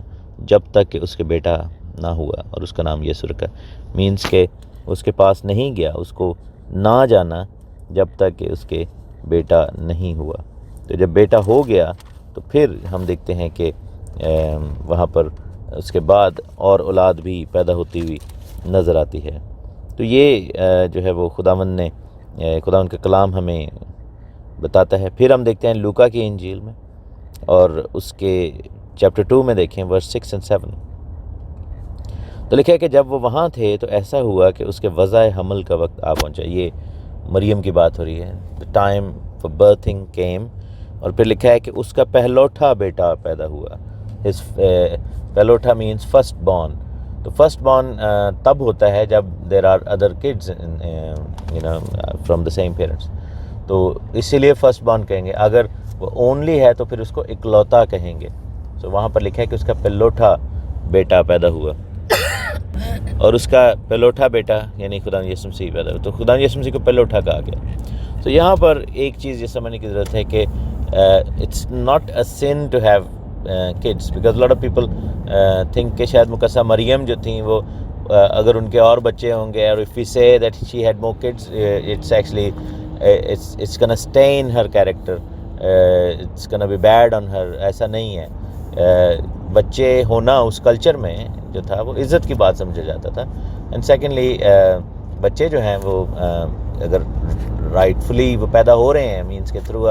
جب تک کہ اس کے بیٹا نہ ہوا, اور اس کا نام یسوع رکھا. مینس کہ اس کے پاس نہیں گیا, اس کو نہ جانا جب تک کہ اس کے بیٹا نہیں ہوا. تو جب بیٹا ہو گیا تو پھر ہم دیکھتے ہیں کہ وہاں پر اس کے بعد اور اولاد بھی پیدا ہوتی ہوئی نظر آتی ہے. تو یہ جو ہے وہ خداوند کے کلام ہمیں بتاتا ہے. پھر ہم دیکھتے ہیں لوکا کی انجیل میں اور اس کے چیپٹر 2 میں دیکھیں ورس 6 and 7. تو لکھا ہے کہ جب وہ وہاں تھے تو ایسا ہوا کہ اس کے وضع حمل کا وقت آ پہنچا. یہ مریم کی بات ہو رہی ہے. The time for birthing came. اور پھر لکھا ہے کہ اس کا پہلوٹا بیٹا پیدا ہوا. His پہلوٹا means first born. تو فرسٹ بورن تب ہوتا ہے جب there are other kids from the same parents. تو اسی لیے فرسٹ بورن کہیں گے. اگر وہ اونلی ہے تو پھر اس کو اکلوتا کہیں گے. تو وہاں پر لکھا ہے کہ اس کا پہلوٹا بیٹا پیدا ہوا اور اس کا پہلوٹا بیٹا یعنی خدا یسوع مسیح پیدا ہوا. تو خدا یسوع مسیح کو پہلوٹا کہا گیا. تو یہاں پر ایک چیز یہ سمجھنے کی ضرورت ہے کہ it's not a sin to have kids because a lot of people think کہ شاید مقدسہ مریم جو تھیں وہ اگر ان کے اور بچے ہوں گے اور if we say that she had more kids it's actually it's gonna stain her character, it's gonna be bad on her. ایسا نہیں ہے. بچے ہونا اس کلچر میں جو تھا وہ عزت کی بات سمجھا جاتا تھا. اینڈ سیکنڈلی بچے جو ہیں وہ اگر رائٹفلی وہ پیدا ہو رہے ہیں مینس کہ تھرو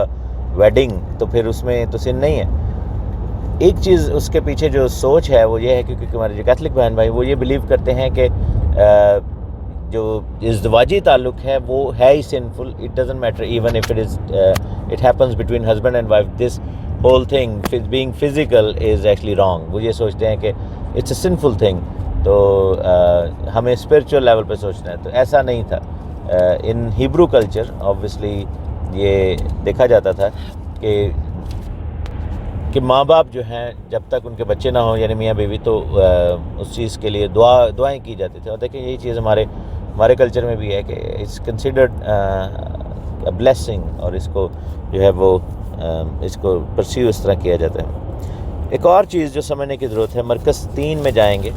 ویڈنگ تو پھر اس میں تو سن نہیں ہے. ایک چیز اس کے پیچھے جو سوچ ہے وہ یہ ہے کیونکہ ہمارے جو کیتھولک بہن بھائی وہ یہ بلیو کرتے ہیں کہ جو ازدواجی تعلق ہے وہ ہے ہی sinful. It doesn't matter even if it is it happens between husband and wife. This whole thing being physical is actually wrong. وہ یہ سوچتے ہیں کہ اٹس اے سنفل تھنگ. تو ہمیں اسپرچل لیول پہ سوچنا ہے. تو ایسا نہیں تھا. ان ہیبرو کلچر آبویسلی یہ دیکھا جاتا تھا کہ ماں باپ جو ہیں جب تک ان کے بچے نہ ہوں یعنی میاں بیوی تو اس چیز کے لیے دعائیں کی جاتی تھیں. اور دیکھیں یہی چیز ہمارے کلچر میں بھی ہے کہ اٹس کنسیڈرڈ اے بلیسنگ اور اس کو جو ہے وہ اس کو پرسیو اس طرح کیا جاتا ہے. ایک اور چیز جو سمجھنے کی ضرورت ہے مرکز 3 میں جائیں گے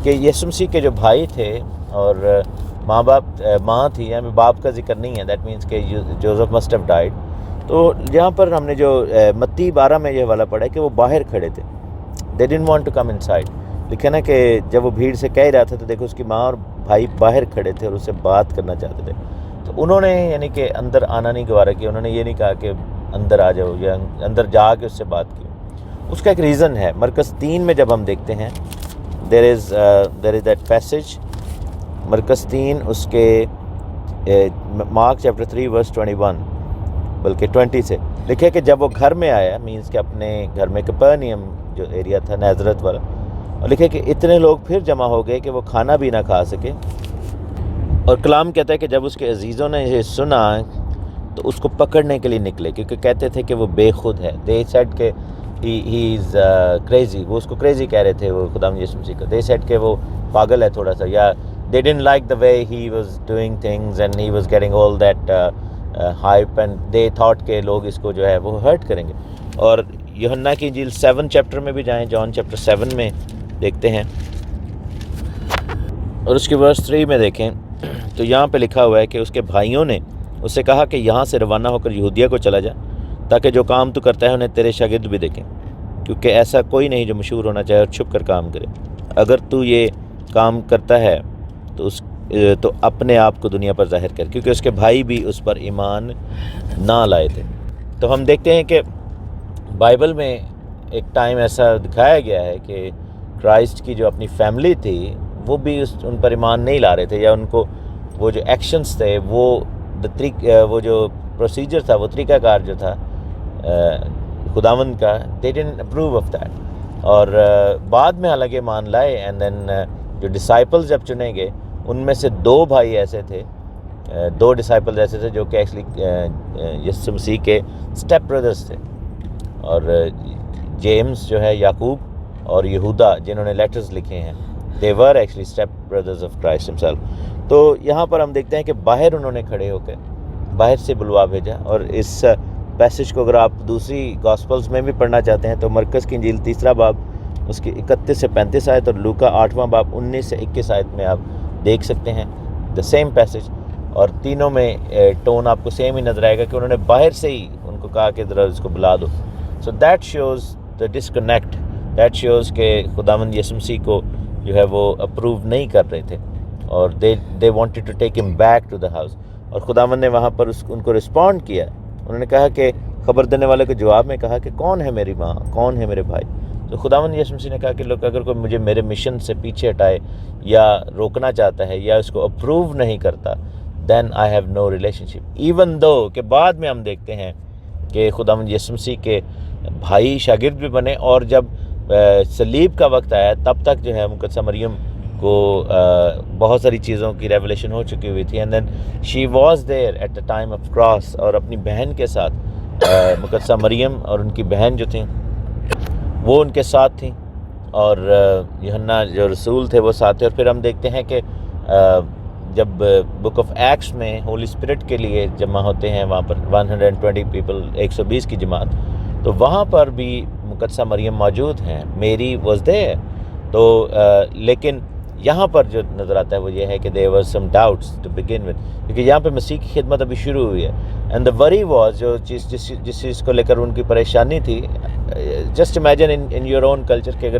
کہ یسوع مسیح کے جو بھائی تھے اور ماں تھی یعنی باپ کا ذکر نہیں ہے. دیٹ مینس کہ جوزف مسٹ ہیو ڈائڈ. تو یہاں پر ہم نے جو متی 12 میں یہ حوالہ پڑھا ہے کہ وہ باہر کھڑے تھے. They didn't want to come inside. لکھا نا کہ جب وہ بھیڑ سے کہہ رہا تھا تو دیکھو اس کی ماں اور بھائی باہر کھڑے تھے اور اس سے بات کرنا چاہتے تھے. تو انہوں نے یعنی کہ اندر آنا نہیں گوارا کیا. انہوں نے یہ نہیں کہا کہ اندر آ جاؤ یا اندر جا کے اس سے بات کی. اس کا ایک ریزن ہے. مرکز 3 میں جب ہم دیکھتے ہیں دیر از دیٹ پیسج مرکز 3 اس کے مارک چیپٹر 3 ورس 21 بلکہ 20 سے لکھے کہ جب وہ گھر میں آیا مینس کہ اپنے گھر میں کپرنیم جو ایریا تھا نازرت والا, اور لکھے کہ اتنے لوگ پھر جمع ہو گئے کہ وہ کھانا بھی نہ کھا سکے. اور کلام کہتا ہے کہ جب اس کے عزیزوں نے یہ سنا تو اس کو پکڑنے کے لیے نکلے کیونکہ کہتے تھے کہ وہ بے خود ہے. دے سیڈ کہ ہی از کریزی. وہ اس کو کریزی کہہ رہے تھے وہ خدا یسوع مسیح کو. دے سیڈ کہ وہ پاگل ہے تھوڑا سا, یا they didn't like the way he was doing things and he was getting all that hype and they thought کہ لوگ اس کو جو ہے وہ ہرٹ کریں گے. اور یوحنا کی انجیل 7 چیپٹر میں بھی جائیں, جان چیپٹر 7 میں دیکھتے ہیں اور اس کے ورس 3 میں دیکھیں تو یہاں پہ لکھا ہوا ہے کہ اس کے بھائیوں نے اس سے کہا کہ یہاں سے روانہ ہو کر یہودیہ کو چلا جا تاکہ جو کام تو کرتا ہے انہیں تیرے شاگرد بھی دیکھیں, کیونکہ ایسا کوئی نہیں جو مشہور ہونا چاہے اور چھپ کر کام کرے. اگر تو یہ کام کرتا ہے تو اپنے آپ کو دنیا پر ظاہر کر, کیونکہ اس کے بھائی بھی اس پر ایمان نہ لائے تھے. تو ہم دیکھتے ہیں کہ بائبل میں ایک ٹائم ایسا دکھایا گیا ہے کہ کرائسٹ کی جو اپنی فیملی تھی وہ بھی ان پر ایمان نہیں لا رہے تھے, یا ان کو وہ جو ایکشنز تھے وہ جو پروسیجر تھا وہ طریقہ کار جو تھا خداوند کا, they didn't approve of that. اور بعد میں حالانکہ ایمان لائے. اینڈ دین جو ڈسائپلز جب چنے گئے ان میں سے 2 بھائی ایسے تھے, 2 ڈسائپلز ایسے تھے جو کہ ایکچولی یسوع مسیح کے اسٹیپ بردرز تھے. اور جیمز جو ہے یعقوب اور یہودا جنہوں نے لیٹرز لکھے ہیں they were actually step brothers of Christ himself. تو یہاں پر ہم دیکھتے ہیں کہ باہر انہوں نے کھڑے ہو کے باہر سے بلوا بھیجا. اور اس پیسج کو اگر آپ دوسری گاسپلز میں بھی پڑھنا چاہتے ہیں تو مرکز کی انجیل 3 باب اس کی 31 سے 35 آیت اور لوکا 8واں باب 19 سے 21 آیت میں آپ دیکھ سکتے ہیں دا سیم پیسج. اور تینوں میں ٹون آپ کو سیم ہی نظر آئے گا کہ انہوں نے باہر سے ہی ان کو کہا کہ ذرا اس کو بلا دو. So that shows the disconnect, that shows کہ خداوند یسوع مسیح کو جو ہے وہ اپروو نہیں کر رہے تھے اور دے وانٹیڈ ٹو ٹیک ہم بیک ٹو دا ہاؤس. اور خداوند نے وہاں پر ان کو رسپونڈ کیا. انہوں نے کہا کہ خبر دینے والے کو جواب میں کہا کہ کون ہے میری ماں, کون ہے میرے بھائی. تو خداوند یسوع مسیح نے کہا کہ لوگ اگر کوئی مجھے میرے مشن سے پیچھے ہٹائے یا روکنا چاہتا ہے یا اس کو اپروو نہیں کرتا, then I have no relationship. Even though کہ بعد میں ہم دیکھتے ہیں کہ خداوند یسوع مسیح کے بھائی شاگرد بھی بنے, اور جب صلیب کا وقت آیا تب تک جو ہے مقدسہ مریم کو بہت ساری چیزوں کی ریولیشن ہو چکی ہوئی تھی. And then she was there at the time of cross, اور اپنی بہن کے ساتھ مقدسہ مریم اور ان کی بہن جو تھیں وہ ان کے ساتھ تھیں, اور یوحنا جو رسول تھے وہ ساتھ تھے. اور پھر ہم دیکھتے ہیں کہ جب بک آف ایکٹس میں ہولی اسپرٹ کے لیے جمع ہوتے ہیں وہاں پر 120 پیپل, 120 کی جماعت, تو وہاں پر بھی مقدسہ مریم موجود ہیں, میری واز دیئر. تو لیکن یہاں پر جو نظر آتا ہے وہ یہ ہے کہ there were some doubts to begin with, کیونکہ یہاں پہ مسیح کی خدمت ابھی شروع ہوئی ہے. اینڈ the worry was, جو جس چیز کو لے کر ان کی پریشانی تھی, just imagine in your own culture کہ اگر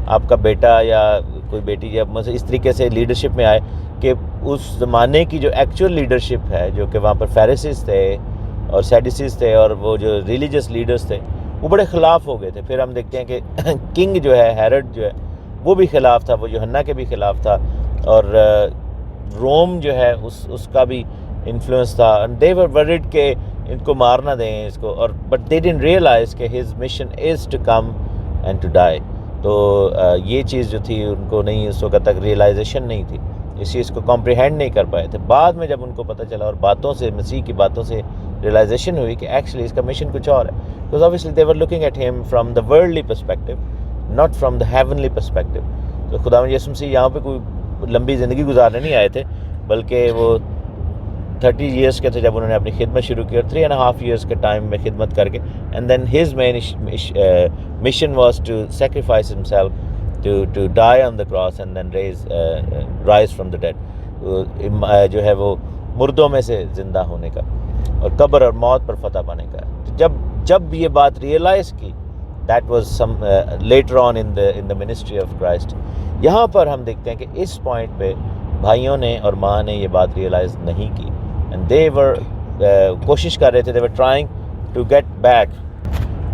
آپ کا بیٹا یا کوئی بیٹی جب اس طریقے سے لیڈرشپ میں آئے کہ اس زمانے کی جو ایکچوئل لیڈرشپ ہے, جو کہ وہاں پر فیریسیز تھے اور سیڈیسیز تھے اور وہ جو ریلیجس لیڈرز تھے, وہ بڑے خلاف ہو گئے تھے. پھر ہم دیکھتے ہیں کہ کنگ جو ہے, ہیرڈ جو ہے, وہ بھی خلاف تھا, وہ یوحنا کے بھی خلاف تھا, اور روم جو ہے اس کا بھی انفلوئنس تھا. and they were worried کہ ان کو مار نہ دیں اس کو, اور but they didn't realize کہ his mission is to come and to die. تو یہ چیز جو تھی ان کو نہیں, اس وقت تک ریئلائزیشن نہیں تھی, اس چیز کو کمپریہینڈ نہیں کر پائے تھے. بعد میں جب ان کو پتہ چلا اور باتوں سے, مسیح کی باتوں سے ریئلائزیشن ہوئی کہ ایکچولی اس کا مشن کچھ اور ہے, because obviously they were looking at him from the worldly perspective, not from the heavenly perspective. تو خداوند یسوع مسیح یہاں پہ کوئی لمبی زندگی گزارنے نہیں آئے تھے, بلکہ وہ 30 ایئرس کے تھے جب انہوں نے اپنی خدمت شروع کی, اور 3.5 ایئرس کے ٹائم میں خدمت کر کے, and then his main mission was to sacrifice himself to die on the cross and then rise from the dead, جو ہے وہ مردوں میں سے زندہ ہونے کا اور قبر اور موت پر فتح پانے کا. جب یہ بات ریئلائز کی, that was some later on in the ministry of Christ. یہاں پر ہم دیکھتے ہیں کہ اس پوائنٹ پہ بھائیوں نے اور ماں نے یہ بات ریئلائز نہیں کی, اینڈ دے ور کوشش کر رہے تھے, دے ور ٹرائنگ ٹو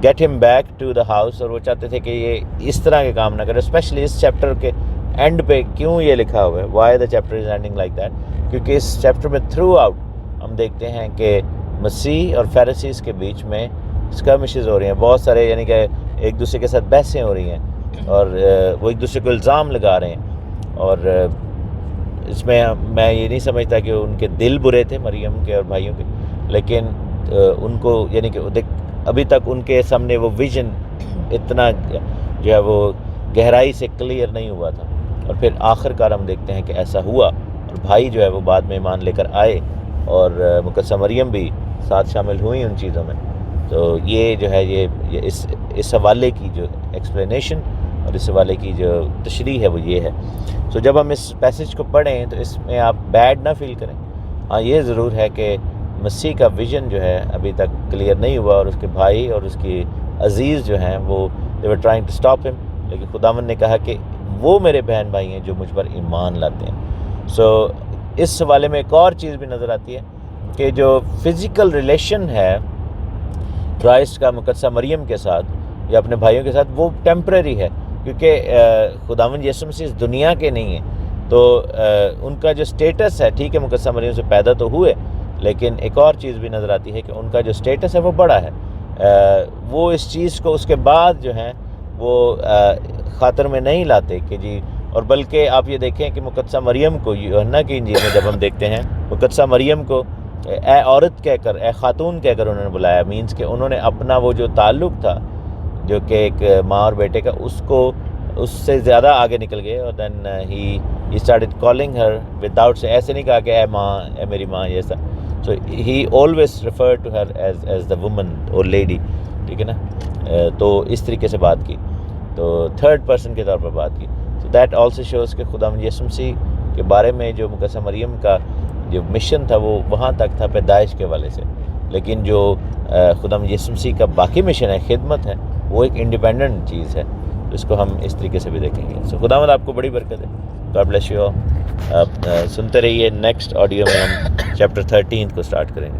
گیٹ ہم بیک ٹو دا ہاؤس, اور وہ چاہتے تھے کہ یہ اس طرح کے کام نہ کرے. اسپیشلی اس چیپٹر کے اینڈ پہ کیوں یہ لکھا ہوا ہے, why the chapter is ending like that, کیونکہ اس چیپٹر میں تھرو آؤٹ ہم دیکھتے ہیں کہ مسیح اور فیریسیز کے بیچ میں اسکرمشز ہو رہی ہیں, بہت سارے, یعنی کہ ایک دوسرے کے ساتھ بحثیں ہو رہی ہیں, اور وہ ایک دوسرے کو الزام لگا رہے ہیں. اور اس میں میں یہ نہیں سمجھتا کہ ان کے دل برے تھے مریم کے اور بھائیوں کے, لیکن ان کو, یعنی کہ ابھی تک ان کے سامنے وہ ویژن اتنا جو ہے وہ گہرائی سے کلیئر نہیں ہوا تھا. اور پھر آخر کار ہم دیکھتے ہیں کہ ایسا ہوا, اور بھائی جو ہے وہ بعد میں ایمان لے کر آئے, اور مقدسہ مریم بھی ساتھ شامل ہوئیں ان چیزوں میں. تو یہ جو ہے یہ اس حوالے کی جو ایکسپلینیشن اور اس حوالے کی جو تشریح ہے وہ یہ ہے. سو جب ہم اس پیسج کو پڑھیں تو اس میں آپ بیڈ نہ فیل کریں. ہاں یہ ضرور ہے کہ مسیح کا ویژن جو ہے ابھی تک کلیئر نہیں ہوا, اور اس کے بھائی اور اس کی عزیز جو ہیں وہ they were trying to stop him, لیکن خداوند نے کہا کہ وہ میرے بہن بھائی ہیں جو مجھ پر ایمان لاتے ہیں. سو اس حوالے میں ایک اور چیز بھی نظر آتی ہے کہ جو فزیکل ریلیشن ہے کرائسٹ کا مقدسہ مریم کے ساتھ یا اپنے بھائیوں کے ساتھ, وہ ٹیمپریری ہے, کیونکہ خداوند یسوع مسیح اس دنیا کے نہیں ہیں. تو ان کا جو سٹیٹس ہے, ٹھیک ہے مقدسہ مریم سے پیدا تو ہوئے, لیکن ایک اور چیز بھی نظر آتی ہے کہ ان کا جو سٹیٹس ہے وہ بڑا ہے. وہ اس چیز کو اس کے بعد جو ہیں وہ خاطر میں نہیں لاتے کہ جی, اور بلکہ آپ یہ دیکھیں کہ مقدسہ مریم کو یوحنا کی انجیل میں جب ہم دیکھتے ہیں, مقدسہ مریم کو اے عورت کہہ کر, اے خاتون کہہ کر انہوں نے بلایا, مینس کہ انہوں نے اپنا وہ جو تعلق تھا جو کہ ایک ماں اور بیٹے کا, اس سے زیادہ آگے نکل گئے. اور then he started calling her without سے, ایسے نہیں کہا کہ اے ماں, اے میری ماں, یہ سب. So he always refer to her as the woman اور لیڈی, ٹھیک ہے نا. تو اس طریقے سے بات کی, تو تھرڈ پرسن کے طور پر بات کی. سو دیٹ آلسو شوز کہ خداوند یسوع مسیح کے بارے میں جو مقدسہ مریم کا جو مشن تھا وہ وہاں تک تھا پیدائش کے والے سے, لیکن جو خداوند یسوع مسیح کا باقی مشن ہے, خدمت ہے, وہ ایک انڈیپینڈنٹ چیز ہے. اس کو ہم اس طریقے سے بھی دیکھیں گے. سو خداوند آپ کو بڑی برکت ہے. God bless you. آپ سنتے رہیے. نیکسٹ آڈیو میں ہم چیپٹر 13 کو سٹارٹ کریں گے.